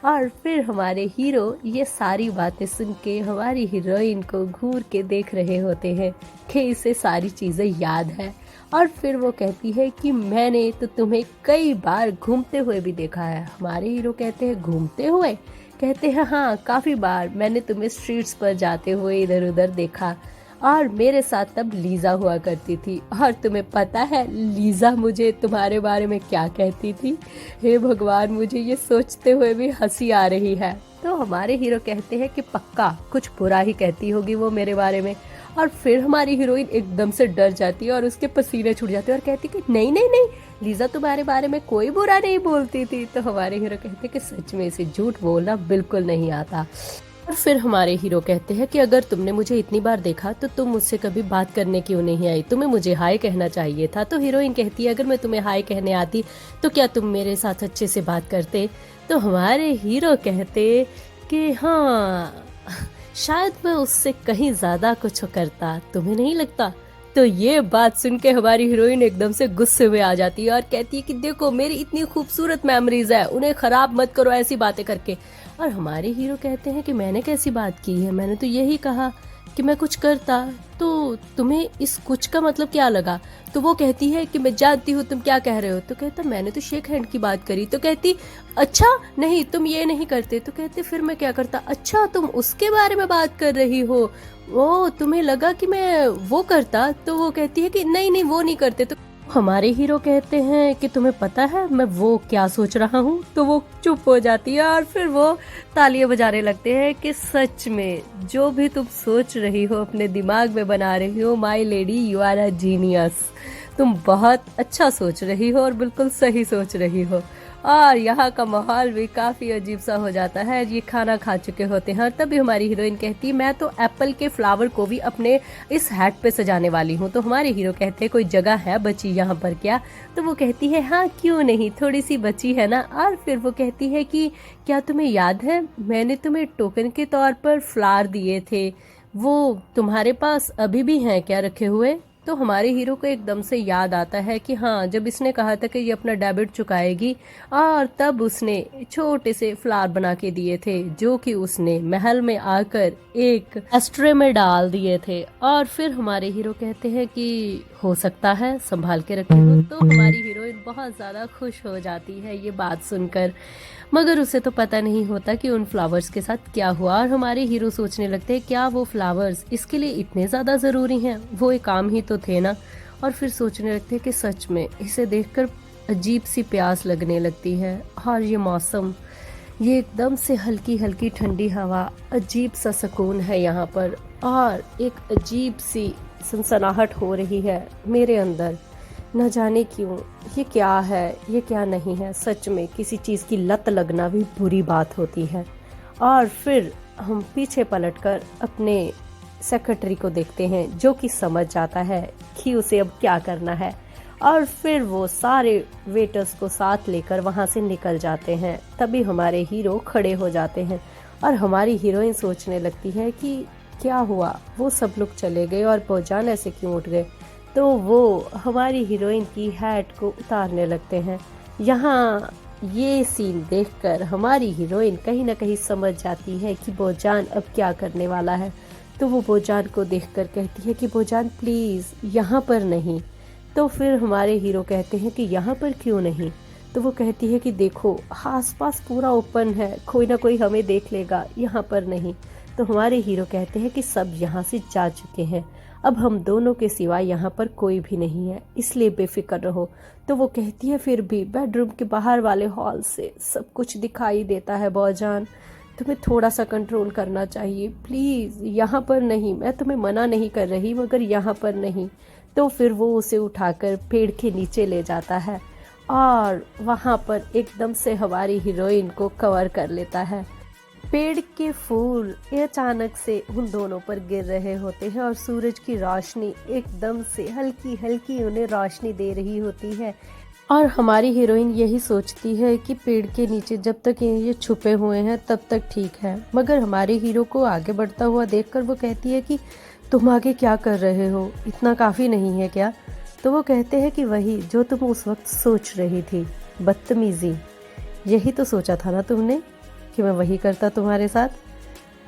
B: और फिर हमारे हीरो ये सारी बातें सुन के हमारी हीरोइन को घूर के देख रहे होते हैं कि इसे सारी चीजें याद है। और फिर वो कहती है कि मैंने तो तुम्हें कई बार घूमते हुए भी देखा है। हमारे हीरो कहते हैं घूमते हुए? कहते हैं हाँ, काफी बार मैंने तुम्हें स्ट्रीट्स पर जाते हुए इधर उधर देखा, और मेरे साथ तब लीजा हुआ करती थी। और तुम्हें पता है लीजा मुझे तुम्हारे बारे में क्या कहती थी? हे भगवान, मुझे ये सोचते हुए भी हंसी आ रही है। तो हमारे हीरो कहते हैं कि पक्का कुछ बुरा ही कहती होगी वो मेरे बारे में। और फिर हमारी हीरोइन एकदम से डर जाती है और उसके पसीने छूट जाते हैं और कहती कि नहीं नहीं नहीं, लीजा तुम्हारे बारे में कोई बुरा नहीं बोलती थी। तो हमारे हीरो कहते हैं कि सच में इसे झूठ बोलना बिल्कुल नहीं आता। और फिर हमारे हीरो कहते हैं कि अगर तुमने मुझे इतनी बार देखा तो तुम मुझसे कभी बात करने क्यों नहीं आई? तुम्हें मुझे हाय कहना चाहिए था। तो हीरोइन कहती है अगर मैं तुम्हें हाय कहने आती तो क्या तुम मेरे साथ अच्छे से बात करते? तो हमारे हीरो कहते कि हाँ, शायद मैं उससे कहीं ज्यादा कुछ करता, तुम्हें नहीं लगता? तो ये बात सुन के हमारी हीरोइन एकदम से गुस्से में आ जाती है और कहती है कि देखो मेरी इतनी खूबसूरत मेमोरीज है, उन्हें खराब मत करो ऐसी बातें करके। और हमारे हीरो कहते हैं कि मैंने कैसी बात की है, मैंने तो यही कहा कि मैं कुछ करता, तो तुम्हें इस कुछ का मतलब क्या लगा? तो वो कहती है कि मैं जानती हूँ तुम क्या कह रहे हो। तो कहता मैंने तो शेक हैंड की बात करी। तो कहती अच्छा नहीं, तुम ये नहीं करते। तो कहते फिर मैं क्या करता? अच्छा, तुम उसके बारे में बात कर रही हो, वो तुम्हें लगा कि मैं वो करता। तो वो कहती है कि नहीं नहीं वो नहीं करते। तो हमारे हीरो कहते हैं कि तुम्हें पता है मैं वो क्या सोच रहा हूँ? तो वो चुप हो जाती है और फिर वो तालियां बजाने लगते हैं कि सच में जो भी तुम सोच रही हो अपने दिमाग में बना रही हो, my lady you are a genius. तुम बहुत अच्छा सोच रही हो और बिल्कुल सही सोच रही हो। और यहाँ का माहौल भी काफी अजीब सा हो जाता है। ये खाना खा चुके होते हैं और तभी हमारी हीरोइन कहती है मैं तो एप्पल के फ्लावर को भी अपने इस हैट पे सजाने वाली हूँ। तो हमारे हीरो कहते हैं कोई जगह है बची यहाँ पर क्या? तो वो कहती है हाँ क्यों नहीं, थोड़ी सी बची है ना। और फिर वो कहती है कि क्या तुम्हें याद है मैंने तुम्हें टोकन के तौर पर फ्लावर दिए थे, वो तुम्हारे पास अभी भी हैं क्या रखे हुए? तो हमारे हीरो को एकदम से याद आता है कि हाँ, जब इसने कहा था कि ये अपना डेबिट चुकाएगी और तब उसने छोटे से फ्लावर बना के दिए थे जो कि उसने महल में आकर एक एस्ट्रे में डाल दिए थे। और फिर हमारे हीरो कहते हैं कि हो सकता है संभाल के रखे हो। तो हमारी हीरोइन बहुत ज्यादा खुश हो जाती है ये बात सुनकर, मगर उसे तो पता नहीं होता कि उन फ्लावर्स के साथ क्या हुआ। और हमारे हीरो सोचने लगते हैं क्या वो फ्लावर्स इसके लिए इतने ज्यादा जरूरी हैं? वो एक काम ही तो थे ना। और फिर सोचने लगते हैं कि सच में इसे देखकर अजीब सी प्यास लगने लगती है। और ये मौसम, ये एकदम से हल्की हल्की ठंडी हवा, अजीब सा सुकून है यहाँ पर और एक अजीब सी सनसनाहट हो रही है मेरे अंदर। न जाने क्यों, ये क्या है ये क्या नहीं है। सच में किसी चीज़ की लत लगना भी बुरी बात होती है। और फिर हम पीछे पलटकर अपने सेक्रेटरी को देखते हैं जो कि समझ जाता है कि उसे अब क्या करना है। और फिर वो सारे वेटर्स को साथ लेकर वहाँ से निकल जाते हैं। तभी हमारे हीरो खड़े हो जाते हैं और हमारी हीरोइन सोचने लगती है कि क्या हुआ, वो सब लोग चले गए और पहचान ऐसे क्यों उठ गए। तो वो हमारी हीरोइन की हैट को उतारने लगते हैं। यहाँ ये सीन देखकर हमारी हीरोइन कहीं ना कहीं समझ जाती है कि बोजान अब क्या करने वाला है। तो वो बोजान को देखकर कहती है कि बोजान प्लीज यहाँ पर नहीं। तो फिर हमारे हीरो कहते हैं कि यहाँ पर क्यों नहीं? तो वो कहती है कि देखो आसपास पूरा ओपन है, कोई ना कोई हमें देख लेगा, यहाँ पर नहीं। तो हमारे हीरो कहते हैं कि सब यहाँ से जा चुके हैं, अब हम दोनों के सिवा यहाँ पर कोई भी नहीं है, इसलिए बेफिक्र रहो। तो वो कहती है फिर भी बेडरूम के बाहर वाले हॉल से सब कुछ दिखाई देता है बौजान, तुम्हें थोड़ा सा कंट्रोल करना चाहिए प्लीज, यहाँ पर नहीं। मैं तुम्हें मना नहीं कर रही मगर यहाँ पर नहीं। तो फिर वो उसे उठाकर पेड़ के नीचे ले जाता है और वहाँ पर एकदम से हमारी हीरोइन को कवर कर लेता है। पेड़ के फूल अचानक से उन दोनों पर गिर रहे होते हैं और सूरज की रोशनी एकदम से हल्की हल्की उन्हें रोशनी दे रही होती है। और हमारी हीरोइन यही सोचती है कि पेड़ के नीचे जब तक ये छुपे हुए हैं तब तक ठीक है। मगर हमारे हीरो को आगे बढ़ता हुआ देखकर वो कहती है कि तुम आगे क्या कर रहे हो, इतना काफी नहीं है क्या? तो वो कहते हैं कि वही जो तुम उस वक्त सोच रही थी, बदतमीजी, यही तो सोचा था ना तुमने। कि मैं वही करता तुम्हारे साथ?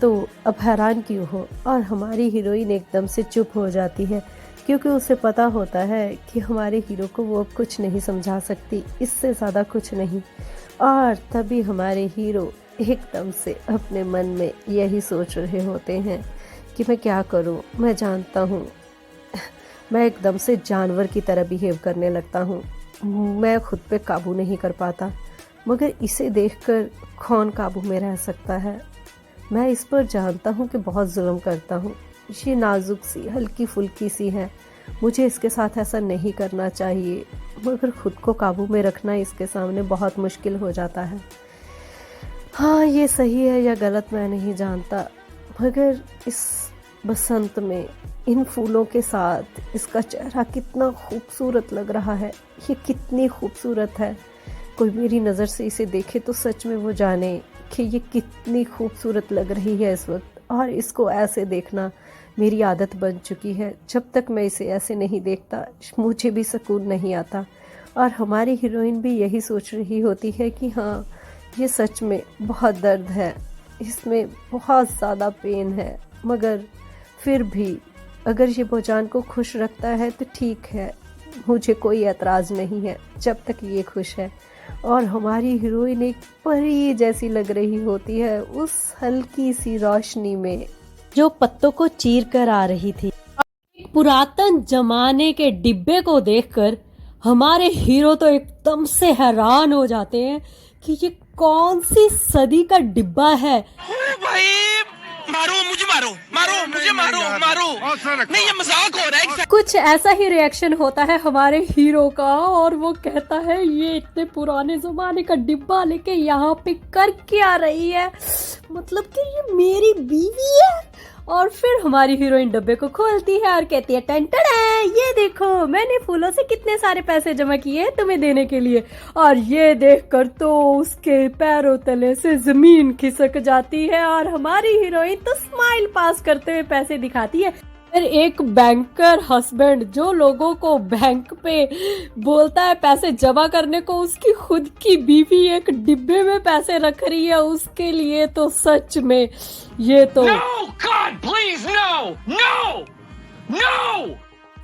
B: तो अब हैरान क्यों हो? और हमारी हीरोइन एकदम से चुप हो जाती है, क्योंकि उसे पता होता है कि हमारे हीरो को वो अब कुछ नहीं समझा सकती, इससे ज़्यादा कुछ नहीं। और तभी हमारे हीरो एकदम से अपने मन में यही सोच रहे होते हैं कि मैं क्या करूं? मैं जानता हूं, मैं एकदम से जानवर की तरह बिहेव करने लगता हूं। मैं खुद पे काबू नहीं कर पाता, मगर इसे देखकर कौन काबू में रह सकता है? मैं इस पर जानता हूं कि बहुत जुल्म करता हूं। ये नाजुक सी, हल्की फुल्की सी है, मुझे इसके साथ ऐसा नहीं करना चाहिए, मगर खुद को काबू में रखना इसके सामने बहुत मुश्किल हो जाता है। हाँ, ये सही है या गलत मैं नहीं जानता, मगर इस बसंत में इन फूलों के साथ इसका चेहरा कितना खूबसूरत लग रहा है। ये कितनी खूबसूरत है, कोई मेरी नज़र से इसे देखे तो सच में वो जाने कि ये कितनी खूबसूरत लग रही है इस वक्त। और इसको ऐसे देखना मेरी आदत बन चुकी है। जब तक मैं इसे ऐसे नहीं देखता मुझे भी सुकून नहीं आता। और हमारी हीरोइन भी यही सोच रही होती है कि हाँ, ये सच में बहुत दर्द है, इसमें बहुत ज़्यादा पेन है, मगर फिर भी अगर ये बोजान को खुश रखता है तो ठीक है, मुझे कोई एतराज़ नहीं है जब तक ये खुश है। और हमारी हीरोइन एक परी जैसी लग रही होती है उस हल्की सी रोशनी में जो पत्तों को चीर कर आ रही थी। एक पुरातन जमाने के डिब्बे को देखकर हमारे हीरो तो एकदम से हैरान हो जाते हैं कि ये कौन सी सदी का डिब्बा है।
C: भाई मारो मुझे, मारो नहीं, ये मजाक हो रहा है।
A: कुछ ऐसा ही रिएक्शन होता है हमारे हीरो का, और वो कहता है ये इतने पुराने जमाने का डिब्बा लेके यहाँ पे कर क्या रही है, मतलब कि ये मेरी बीवी है। और फिर हमारी हीरोइन डब्बे को खोलती है और कहती है टन टन है, ये देखो मैंने फूलों से कितने सारे पैसे जमा किए हैं तुम्हें देने के लिए। और ये देखकर तो उसके पैरों तले से जमीन खिसक जाती है और हमारी हीरोइन तो स्माइल पास करते हुए पैसे दिखाती है। फिर एक बैंकर हस्बैंड जो लोगों को बैंक पे बोलता है पैसे जमा करने को, उसकी खुद की बीवी एक डिब्बे में पैसे रख रही है उसके लिए, तो सच में ये तो
C: No, God, please, no!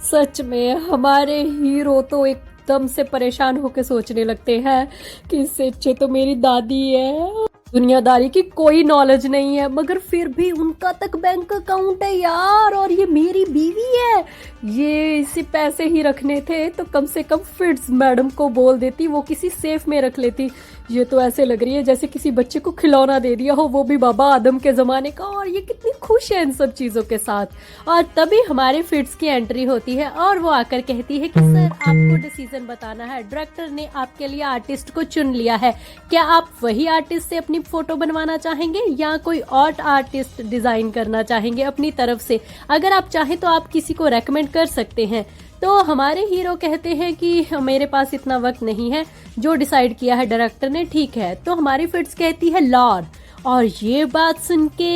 A: सच में हमारे हीरो तो एकदम से परेशान होकर सोचने लगते हैं कि इससे अच्छे तो मेरी दादी है। दुनियादारी की कोई नॉलेज नहीं है, मगर फिर भी उनका तक बैंक अकाउंट है यार, और ये मेरी बीवी है। ये इसे पैसे ही रखने थे तो कम से कम फिट्स मैडम को बोल देती, वो किसी सेफ में रख लेती। ये तो ऐसे लग रही है जैसे किसी बच्चे को खिलौना दे दिया हो, वो भी बाबा आदम के जमाने का, और ये कितनी खुश है इन सब चीजों के साथ। और तभी हमारे फिट्स की एंट्री होती है और वो आकर कहती है कि सर आपको डिसीजन बताना है, डायरेक्टर ने आपके लिए आर्टिस्ट को चुन लिया है, क्या आप वही आर्टिस्ट से अपनी फोटो बनवाना चाहेंगे या कोई और आर्टिस्ट डिजाइन करना चाहेंगे अपनी तरफ से? अगर आप चाहें तो आप किसी को रेकमेंड कर सकते हैं। तो हमारे हीरो कहते हैं कि मेरे पास इतना वक्त नहीं है, जो डिसाइड किया है डायरेक्टर ने ठीक है। तो हमारी फिट्स कहती है लॉर, और ये बात सुन के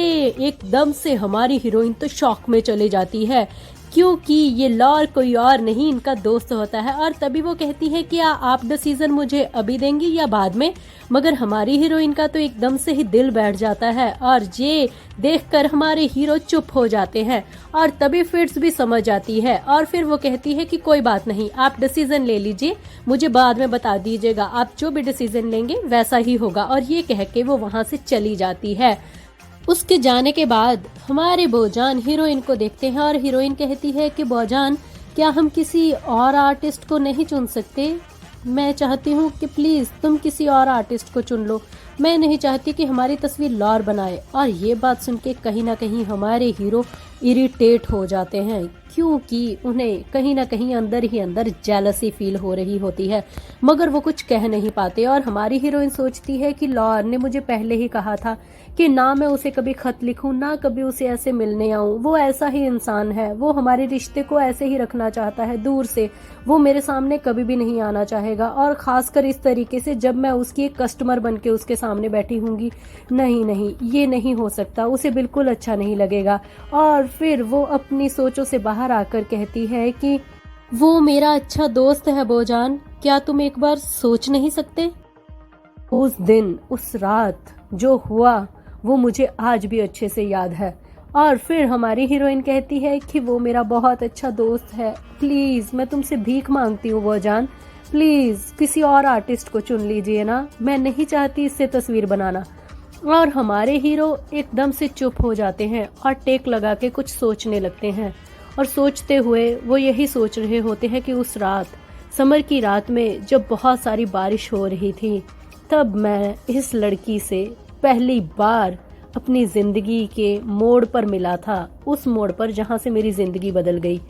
A: एकदम से हमारी हीरोइन तो शॉक में चली जाती है, क्योंकि ये लॉर कोई और नहीं इनका दोस्त होता है। और तभी वो कहती है कि आप डिसीजन मुझे अभी देंगी या बाद में? मगर हमारी हीरोइन का तो एकदम से ही दिल बैठ जाता है और ये देखकर हमारे हीरो चुप हो जाते हैं। और तभी फिट्स भी समझ जाती है और फिर वो कहती है कि कोई बात नहीं, आप डिसीजन ले लीजिए, मुझे बाद में बता दीजिएगा, आप जो भी डिसीजन लेंगे वैसा ही होगा। और ये कह के वो वहां से चली जाती है। उसके जाने के बाद हमारे बोजान हीरोइन को देखते हैं और हीरोइन कहती है कि बोजान क्या हम किसी और आर्टिस्ट को नहीं चुन सकते? मैं चाहती हूँ कि प्लीज तुम किसी और आर्टिस्ट को चुन लो, मैं नहीं चाहती कि हमारी तस्वीर लॉर बनाए। और ये बात सुन के कहीं ना कहीं हमारे हीरो इरिटेट हो जाते हैं, क्योंकि उन्हें कहीं ना कहीं अंदर ही अंदर जेलसी फील हो रही होती है, मगर वो कुछ कह नहीं पाते। और हमारी हीरोइन सोचती है कि लॉर ने मुझे पहले ही कहा था कि ना मैं उसे कभी खत लिखूं, ना कभी उसे ऐसे मिलने आऊं, वो ऐसा ही इंसान है, वो हमारे रिश्ते को ऐसे ही रखना चाहता है दूर से, वो मेरे सामने कभी भी नहीं आना चाहेगा, और खासकर इस तरीके से जब मैं उसकी एक कस्टमर बन के उसके सामने बैठी हूंगी। नहीं नहीं, ये नहीं हो सकता, उसे बिल्कुल अच्छा नहीं लगेगा। और फिर वो अपनी सोचों से बाहर आकर कहती है कि वो मेरा अच्छा दोस्त है बोजान, क्या तुम एक बार सोच नहीं सकते? उस दिन, उस रात जो हुआ वो मुझे आज भी अच्छे से याद है। और फिर हमारी हीरोइन कहती है कि वो मेरा बहुत अच्छा दोस्त है, प्लीज मैं तुमसे भीख मांगती हूँ वोजान, प्लीज किसी और आर्टिस्ट को चुन लीजिए ना, मैं नहीं चाहती इससे तस्वीर बनाना। और हमारे हीरो एकदम से चुप हो जाते हैं और टेक लगा के कुछ सोचने लगते हैं। और सोचते हुए वो यही सोच रहे होते हैं कि उस रात, समर की रात में जब बहुत सारी बारिश हो रही थी, तब मैं इस लड़की से पहली बार अपनी जिंदगी के मोड़ पर मिला था, उस मोड़ पर जहाँ से मेरी जिंदगी बदल गई।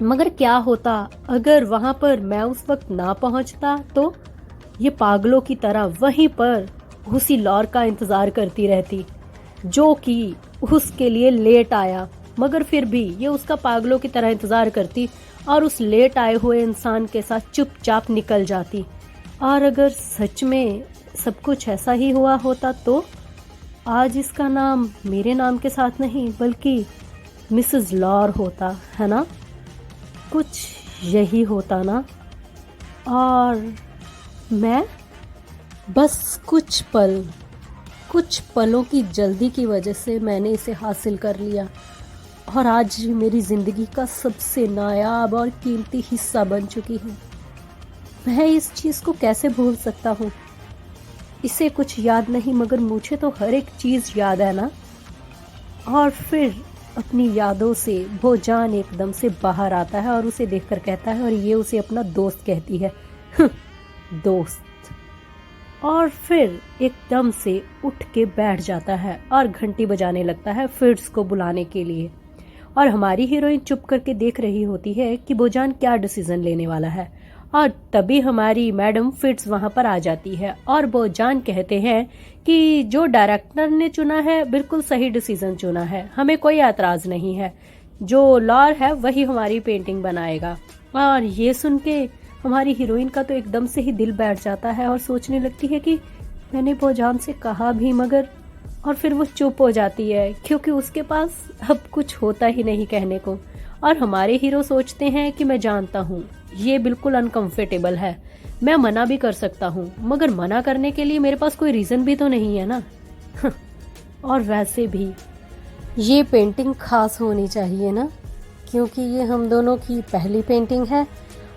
A: मगर क्या होता अगर वहां पर मैं उस वक्त ना पहुंचता, तो ये पागलों की तरह वहीं पर उसी लॉर का इंतजार करती रहती जो कि उसके लिए लेट आया। मगर फिर भी ये उसका पागलों की तरह इंतजार करती और उस लेट आए हुए इंसान के साथ चुपचाप निकल जाती। और अगर सच में सब कुछ ऐसा ही हुआ होता तो आज इसका नाम मेरे नाम के साथ नहीं बल्कि मिसेस लॉर होता, है ना? कुछ यही होता ना। और मैं बस कुछ पलों की जल्दी की वजह से मैंने इसे हासिल कर लिया और आज ये मेरी जिंदगी का सबसे नायाब और कीमती हिस्सा बन चुकी है। मैं इस चीज को कैसे भूल सकता हूँ? इसे कुछ याद नहीं मगर मुझे तो हर एक चीज याद है ना। और फिर अपनी यादों से भोजान एकदम से बाहर आता है और उसे देखकर कहता है, और ये उसे अपना दोस्त कहती है, दोस्त। और फिर एकदम से उठ के बैठ जाता है और घंटी बजाने लगता है फिट्स को बुलाने के लिए। और हमारी हीरोइन चुप करके देख रही होती है कि भोजान क्या डिसीजन लेने वाला है। और तभी हमारी मैडम फिट्स वहां पर आ जाती है और भोजान कहते हैं कि जो डायरेक्टर ने चुना है बिल्कुल सही डिसीजन चुना है, हमें कोई एतराज नहीं है, जो लॉर है वही हमारी पेंटिंग बनाएगा। और ये सुन के हमारी हीरोइन का तो एकदम से ही दिल बैठ जाता है और सोचने लगती है कि मैंने भोजान से कहा भी मगर, और फिर वो चुप हो जाती है क्योंकि उसके पास अब कुछ होता ही नहीं कहने को। और हमारे हीरो सोचते हैं कि मैं जानता हूँ ये बिल्कुल अनकंफर्टेबल है, मैं मना भी कर सकता हूँ मगर मना करने के लिए मेरे पास कोई रीजन भी तो नहीं है ना। और वैसे भी ये पेंटिंग खास होनी चाहिए ना, क्योंकि ये हम दोनों की पहली पेंटिंग है।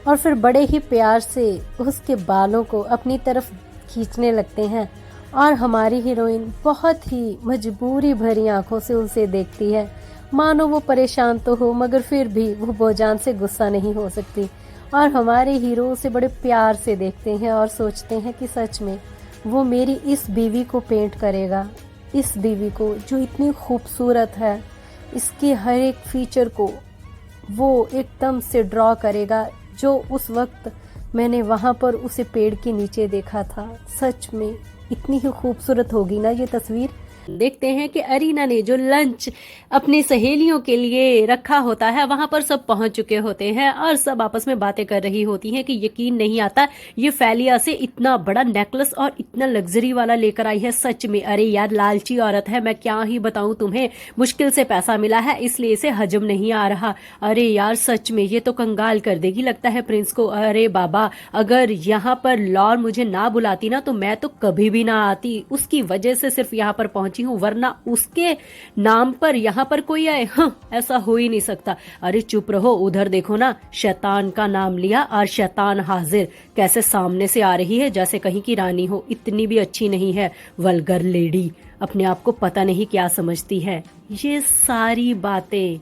A: और फिर बड़े ही प्यार से उसके बालों को अपनी तरफ खींचने लगते हैं और हमारी हीरोइन बहुत ही मजबूरी भरी आंखों से उसे देखती है, मानो वो परेशान तो हो मगर फिर भी वो भोजान से गुस्सा नहीं हो सकती। और हमारे हीरो उसे बड़े प्यार से देखते हैं और सोचते हैं कि सच में वो मेरी इस बीवी को पेंट करेगा, इस बीवी को जो इतनी खूबसूरत है, इसके हर एक फीचर को वो एकदम से ड्रॉ करेगा जो उस वक्त मैंने वहां पर उसे पेड़ के नीचे देखा था। सच में इतनी ही खूबसूरत होगी ना ये तस्वीर।
B: देखते हैं कि अरीना ने जो लंच अपनी सहेलियों के लिए रखा होता है वहां पर सब पहुंच चुके होते हैं और सब आपस में बातें कर रही होती हैं कि यकीन नहीं आता ये फैलिया से इतना बड़ा नेकलेस और इतना लग्जरी वाला लेकर आई है। सच में अरे यार लालची औरत है, मैं क्या ही बताऊं तुम्हें, मुश्किल से पैसा मिला है इसलिए इसे हजम नहीं आ रहा। अरे यार सच में ये तो कंगाल कर देगी लगता है प्रिंस को। अरे बाबा अगर यहाँ पर लॉर मुझे ना बुलाती ना तो मैं तो कभी भी ना आती, उसकी वजह से सिर्फ यहाँ पर पहुंची हूँ, वरना उसके नाम पर यहाँ पर कोई आए, ऐसा हो ही नहीं सकता। अरे चुप रहो, उधर देखो ना, शैतान का नाम लिया और शैतान हाजिर कैसे सामने से आ रही है जैसे कहीं की रानी हो। इतनी भी अच्छी नहीं है, वल्गर लेडी, अपने आप को पता नहीं क्या समझती है। ये सारी बातें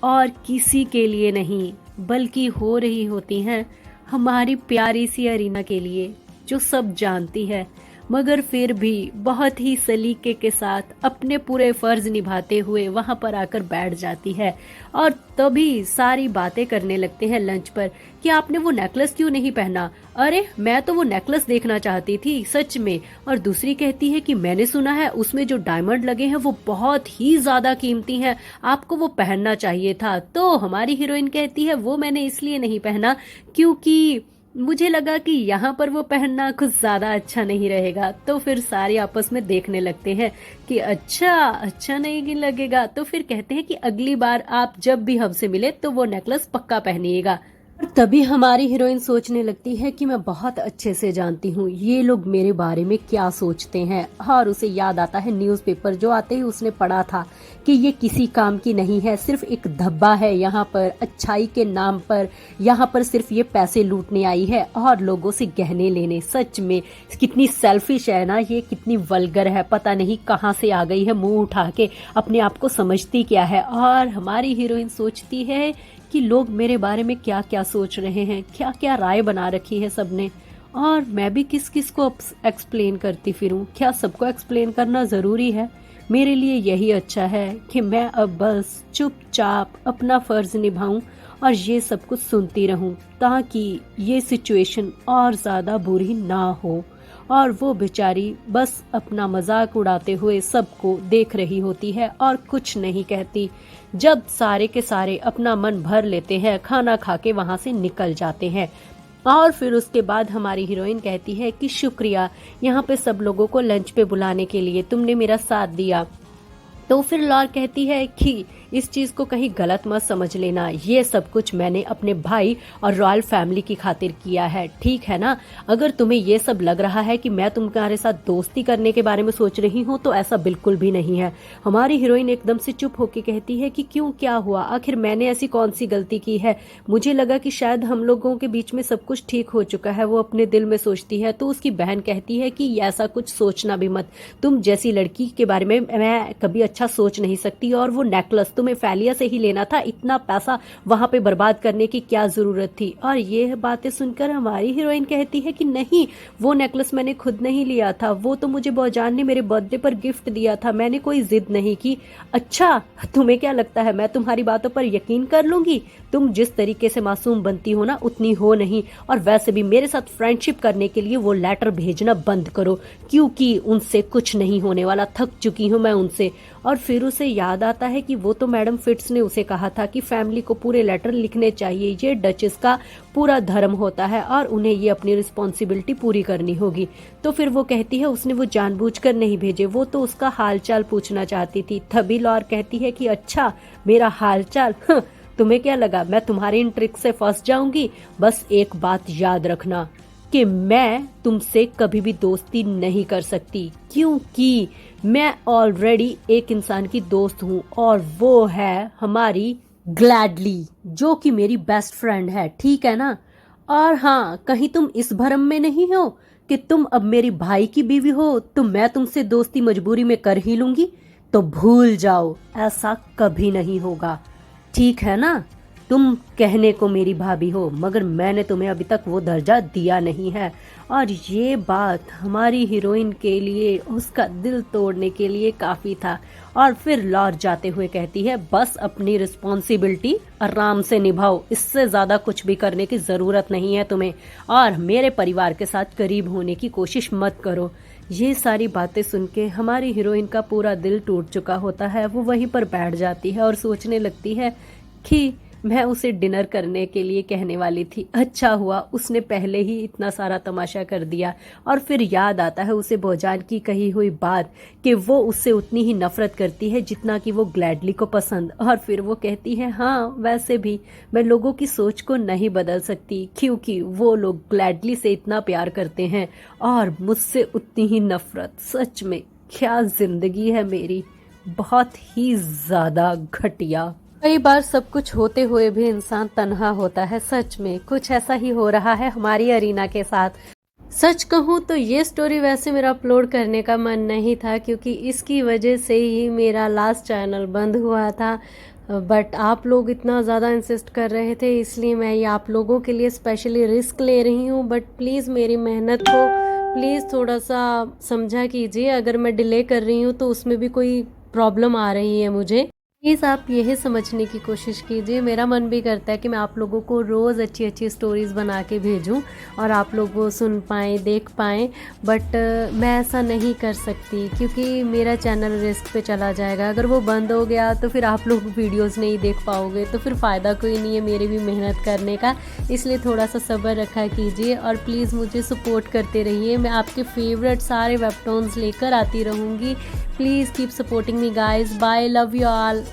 B: और किसी के लिए नहीं बल्कि हो रही होती हैं हमारी प्यारी सी अरीना के लिए, जो सब जानती है मगर फिर भी बहुत ही सलीके के साथ अपने पूरे फर्ज निभाते हुए वहां पर आकर बैठ जाती है। और तभी सारी बातें करने लगते हैं लंच पर कि आपने वो नेकलेस क्यों नहीं पहना। अरे मैं तो वो नेकलेस देखना चाहती थी सच में। और दूसरी कहती है कि मैंने सुना है उसमें जो डायमंड लगे हैं वो बहुत ही ज्यादा कीमती हैं, आपको वो पहनना चाहिए था। तो हमारी हीरोइन कहती है वो मैंने इसलिए नहीं पहना क्योंकि मुझे लगा कि यहाँ पर वो पहनना कुछ ज्यादा अच्छा नहीं रहेगा। तो फिर सारे आपस में देखने लगते हैं कि अच्छा नहीं लगेगा। तो फिर कहते हैं कि अगली बार आप जब भी हमसे मिले तो वो नेकलेस पक्का पहनिएगा।
A: तभी हमारी हीरोइन सोचने लगती है कि मैं बहुत अच्छे से जानती हूँ ये लोग मेरे बारे में क्या सोचते हैं, और उसे याद आता है न्यूज़पेपर जो आते ही उसने पढ़ा था कि ये किसी काम की नहीं है, सिर्फ एक धब्बा है यहाँ पर अच्छाई के नाम पर। यहाँ पर सिर्फ ये पैसे लूटने आई है और लोगों से गहने लेने। सच में कितनी सेल्फिश है ना ये, कितनी वल्गर है, पता नहीं कहाँ से आ गई है मुंह उठा के, अपने आप को समझती क्या है। और हमारी हीरोइन सोचती है कि लोग मेरे बारे में क्या क्या सोच रहे हैं, क्या क्या राय बना रखी है सबने, और मैं भी किस किस को एक्सप्लेन करती फिरूं। क्या सबको एक्सप्लेन करना ज़रूरी है? मेरे लिए यही अच्छा है कि मैं अब बस चुपचाप अपना फ़र्ज निभाऊं और ये सब कुछ सुनती रहूं, ताकि ये सिचुएशन और ज़्यादा बुरी ना हो। और वो बेचारी बस अपना मजाक उड़ाते हुए सबको देख रही होती है और कुछ नहीं कहती। जब सारे के सारे अपना मन भर लेते हैं, खाना खा के वहां से निकल जाते हैं। और फिर उसके बाद हमारी हीरोइन कहती है कि शुक्रिया यहाँ पे सब लोगों को लंच पे बुलाने के लिए, तुमने मेरा साथ दिया। तो फिर लॉर कहती है कि इस चीज को कहीं गलत मत समझ लेना, ये सब कुछ मैंने अपने भाई और रॉयल फैमिली की खातिर किया है, ठीक है ना? अगर तुम्हें ये सब लग रहा है कि मैं तुम्हारे साथ दोस्ती करने के बारे में सोच रही हूँ तो ऐसा बिल्कुल भी नहीं है। हमारी हीरोइन एकदम से चुप होकर कहती है कि क्यों, क्या हुआ? आखिर मैंने ऐसी कौन सी गलती की है? मुझे लगा कि शायद हम लोगों के बीच में सब कुछ ठीक हो चुका है, वो अपने दिल में सोचती है। तो उसकी बहन कहती है कि ऐसा कुछ सोचना भी मत, तुम जैसी लड़की के बारे में मैं कभी अच्छा सोच नहीं सकती, और वो नेकलेस तुम्हें फैलिया से ही लेना था, इतना पैसा वहां पे बर्बाद करने की क्या जरूरत थी? और ये बातें सुनकर हमारी हीरोइन कहती है कि नहीं, वो नेकलेस मैंने खुद नहीं लिया था, वो तो मुझे बौजान ने मेरे बर्थडे पर गिफ्ट दिया था, मैंने कोई जिद नहीं की। अच्छा, तुम्हें क्या लगता है मैं तुम्हारी बातों पर यकीन कर लूंगी? तुम जिस तरीके से मासूम बनती हो ना, उतनी हो नहीं। और वैसे भी मेरे साथ फ्रेंडशिप करने के लिए वो लेटर भेजना बंद करो, क्योंकि उनसे कुछ नहीं होने वाला, थक चुकी हूं मैं उनसे। और फिर उसे याद आता है कि वो तो मैडम फिट्स ने उसे कहा था कि फैमिली को पूरे लेटर लिखने चाहिए, ये डचेस का पूरा धर्म होता है और उन्हें ये अपनी रिस्पॉन्सिबिलिटी पूरी करनी होगी। तो फिर वो कहती है उसने वो जानबूझकर नहीं भेजे, वो तो उसका हालचाल पूछना चाहती थी। तभी लॉर कहती है कि अच्छा, मेरा हालचाल, तुम्हें क्या लगा मैं तुम्हारी इन ट्रिक से फंस जाऊंगी? बस एक बात याद रखना कि मैं तुमसे कभी भी दोस्ती नहीं कर सकती, क्योंकि मैं ऑलरेडी एक इंसान की दोस्त हूँ, और वो है हमारी ग्लैडली, जो कि मेरी बेस्ट फ्रेंड है, ठीक है ना? और हाँ, कहीं तुम इस भ्रम में नहीं हो कि तुम अब मेरी भाई की बीवी हो तो मैं तुमसे दोस्ती मजबूरी में कर ही लूंगी? तो भूल जाओ, ऐसा कभी नहीं होगा, ठीक है ना? तुम कहने को मेरी भाभी हो, मगर मैंने तुम्हें अभी तक वो दर्जा दिया नहीं है। और ये बात हमारी हीरोइन के लिए उसका दिल तोड़ने के लिए काफी था। और फिर लॉर जाते हुए कहती है बस अपनी रिस्पॉन्सिबिलिटी आराम से निभाओ, इससे ज्यादा कुछ भी करने की जरूरत नहीं है तुम्हें, और मेरे परिवार के साथ करीब होने की कोशिश मत करो। ये सारी बातें सुन के हमारी हीरोइन का पूरा दिल टूट चुका होता है। वो वहीं पर बैठ जाती है और सोचने लगती है कि मैं उसे डिनर करने के लिए कहने वाली थी, अच्छा हुआ उसने पहले ही इतना सारा तमाशा कर दिया। और फिर याद आता है उसे बौजान की कही हुई बात कि वो उससे उतनी ही नफरत करती है जितना कि वो ग्लैडली को पसंद। और फिर वो कहती है हाँ, वैसे भी मैं लोगों की सोच को नहीं बदल सकती, क्योंकि वो लोग ग्लैडली से इतना प्यार करते हैं और मुझसे उतनी ही नफरत। सच में क्या जिंदगी है मेरी, बहुत ही ज्यादा घटिया। कई बार सब कुछ होते हुए भी इंसान तन्हा होता है। सच में कुछ ऐसा ही हो रहा है हमारी अरीना के साथ। सच कहूँ तो ये स्टोरी वैसे मेरा अपलोड करने का मन नहीं था, क्योंकि इसकी वजह से ही मेरा लास्ट चैनल बंद हुआ था, बट आप लोग इतना ज़्यादा इंसिस्ट कर रहे थे, इसलिए मैं ये आप लोगों के लिए स्पेशली रिस्क ले रही हूँ। बट प्लीज़ मेरी मेहनत को प्लीज़ थोड़ा सा समझा कीजिए। अगर मैं डिले कर रही हूँ तो उसमें भी कोई प्रॉब्लम आ रही है मुझे, प्लीज़ आप यही समझने की कोशिश कीजिए। मेरा मन भी करता है कि मैं आप लोगों को रोज़ अच्छी अच्छी स्टोरीज़ बना के भेजूं और आप लोग वो सुन पाएँ, देख पाएँ, बट मैं ऐसा नहीं कर सकती क्योंकि मेरा चैनल रिस्क पे चला जाएगा। अगर वो बंद हो गया तो फिर आप लोग वीडियोस नहीं देख पाओगे, तो फिर फ़ायदा कोई नहीं है मेरी भी मेहनत करने का। इसलिए थोड़ा सा सब्र रखा कीजिए और प्लीज़ मुझे सपोर्ट करते रहिए। मैं आपके फेवरेट सारे वेबटोन्स लेकर आती रहूँगी। Please keep supporting me guys. Bye, love you all.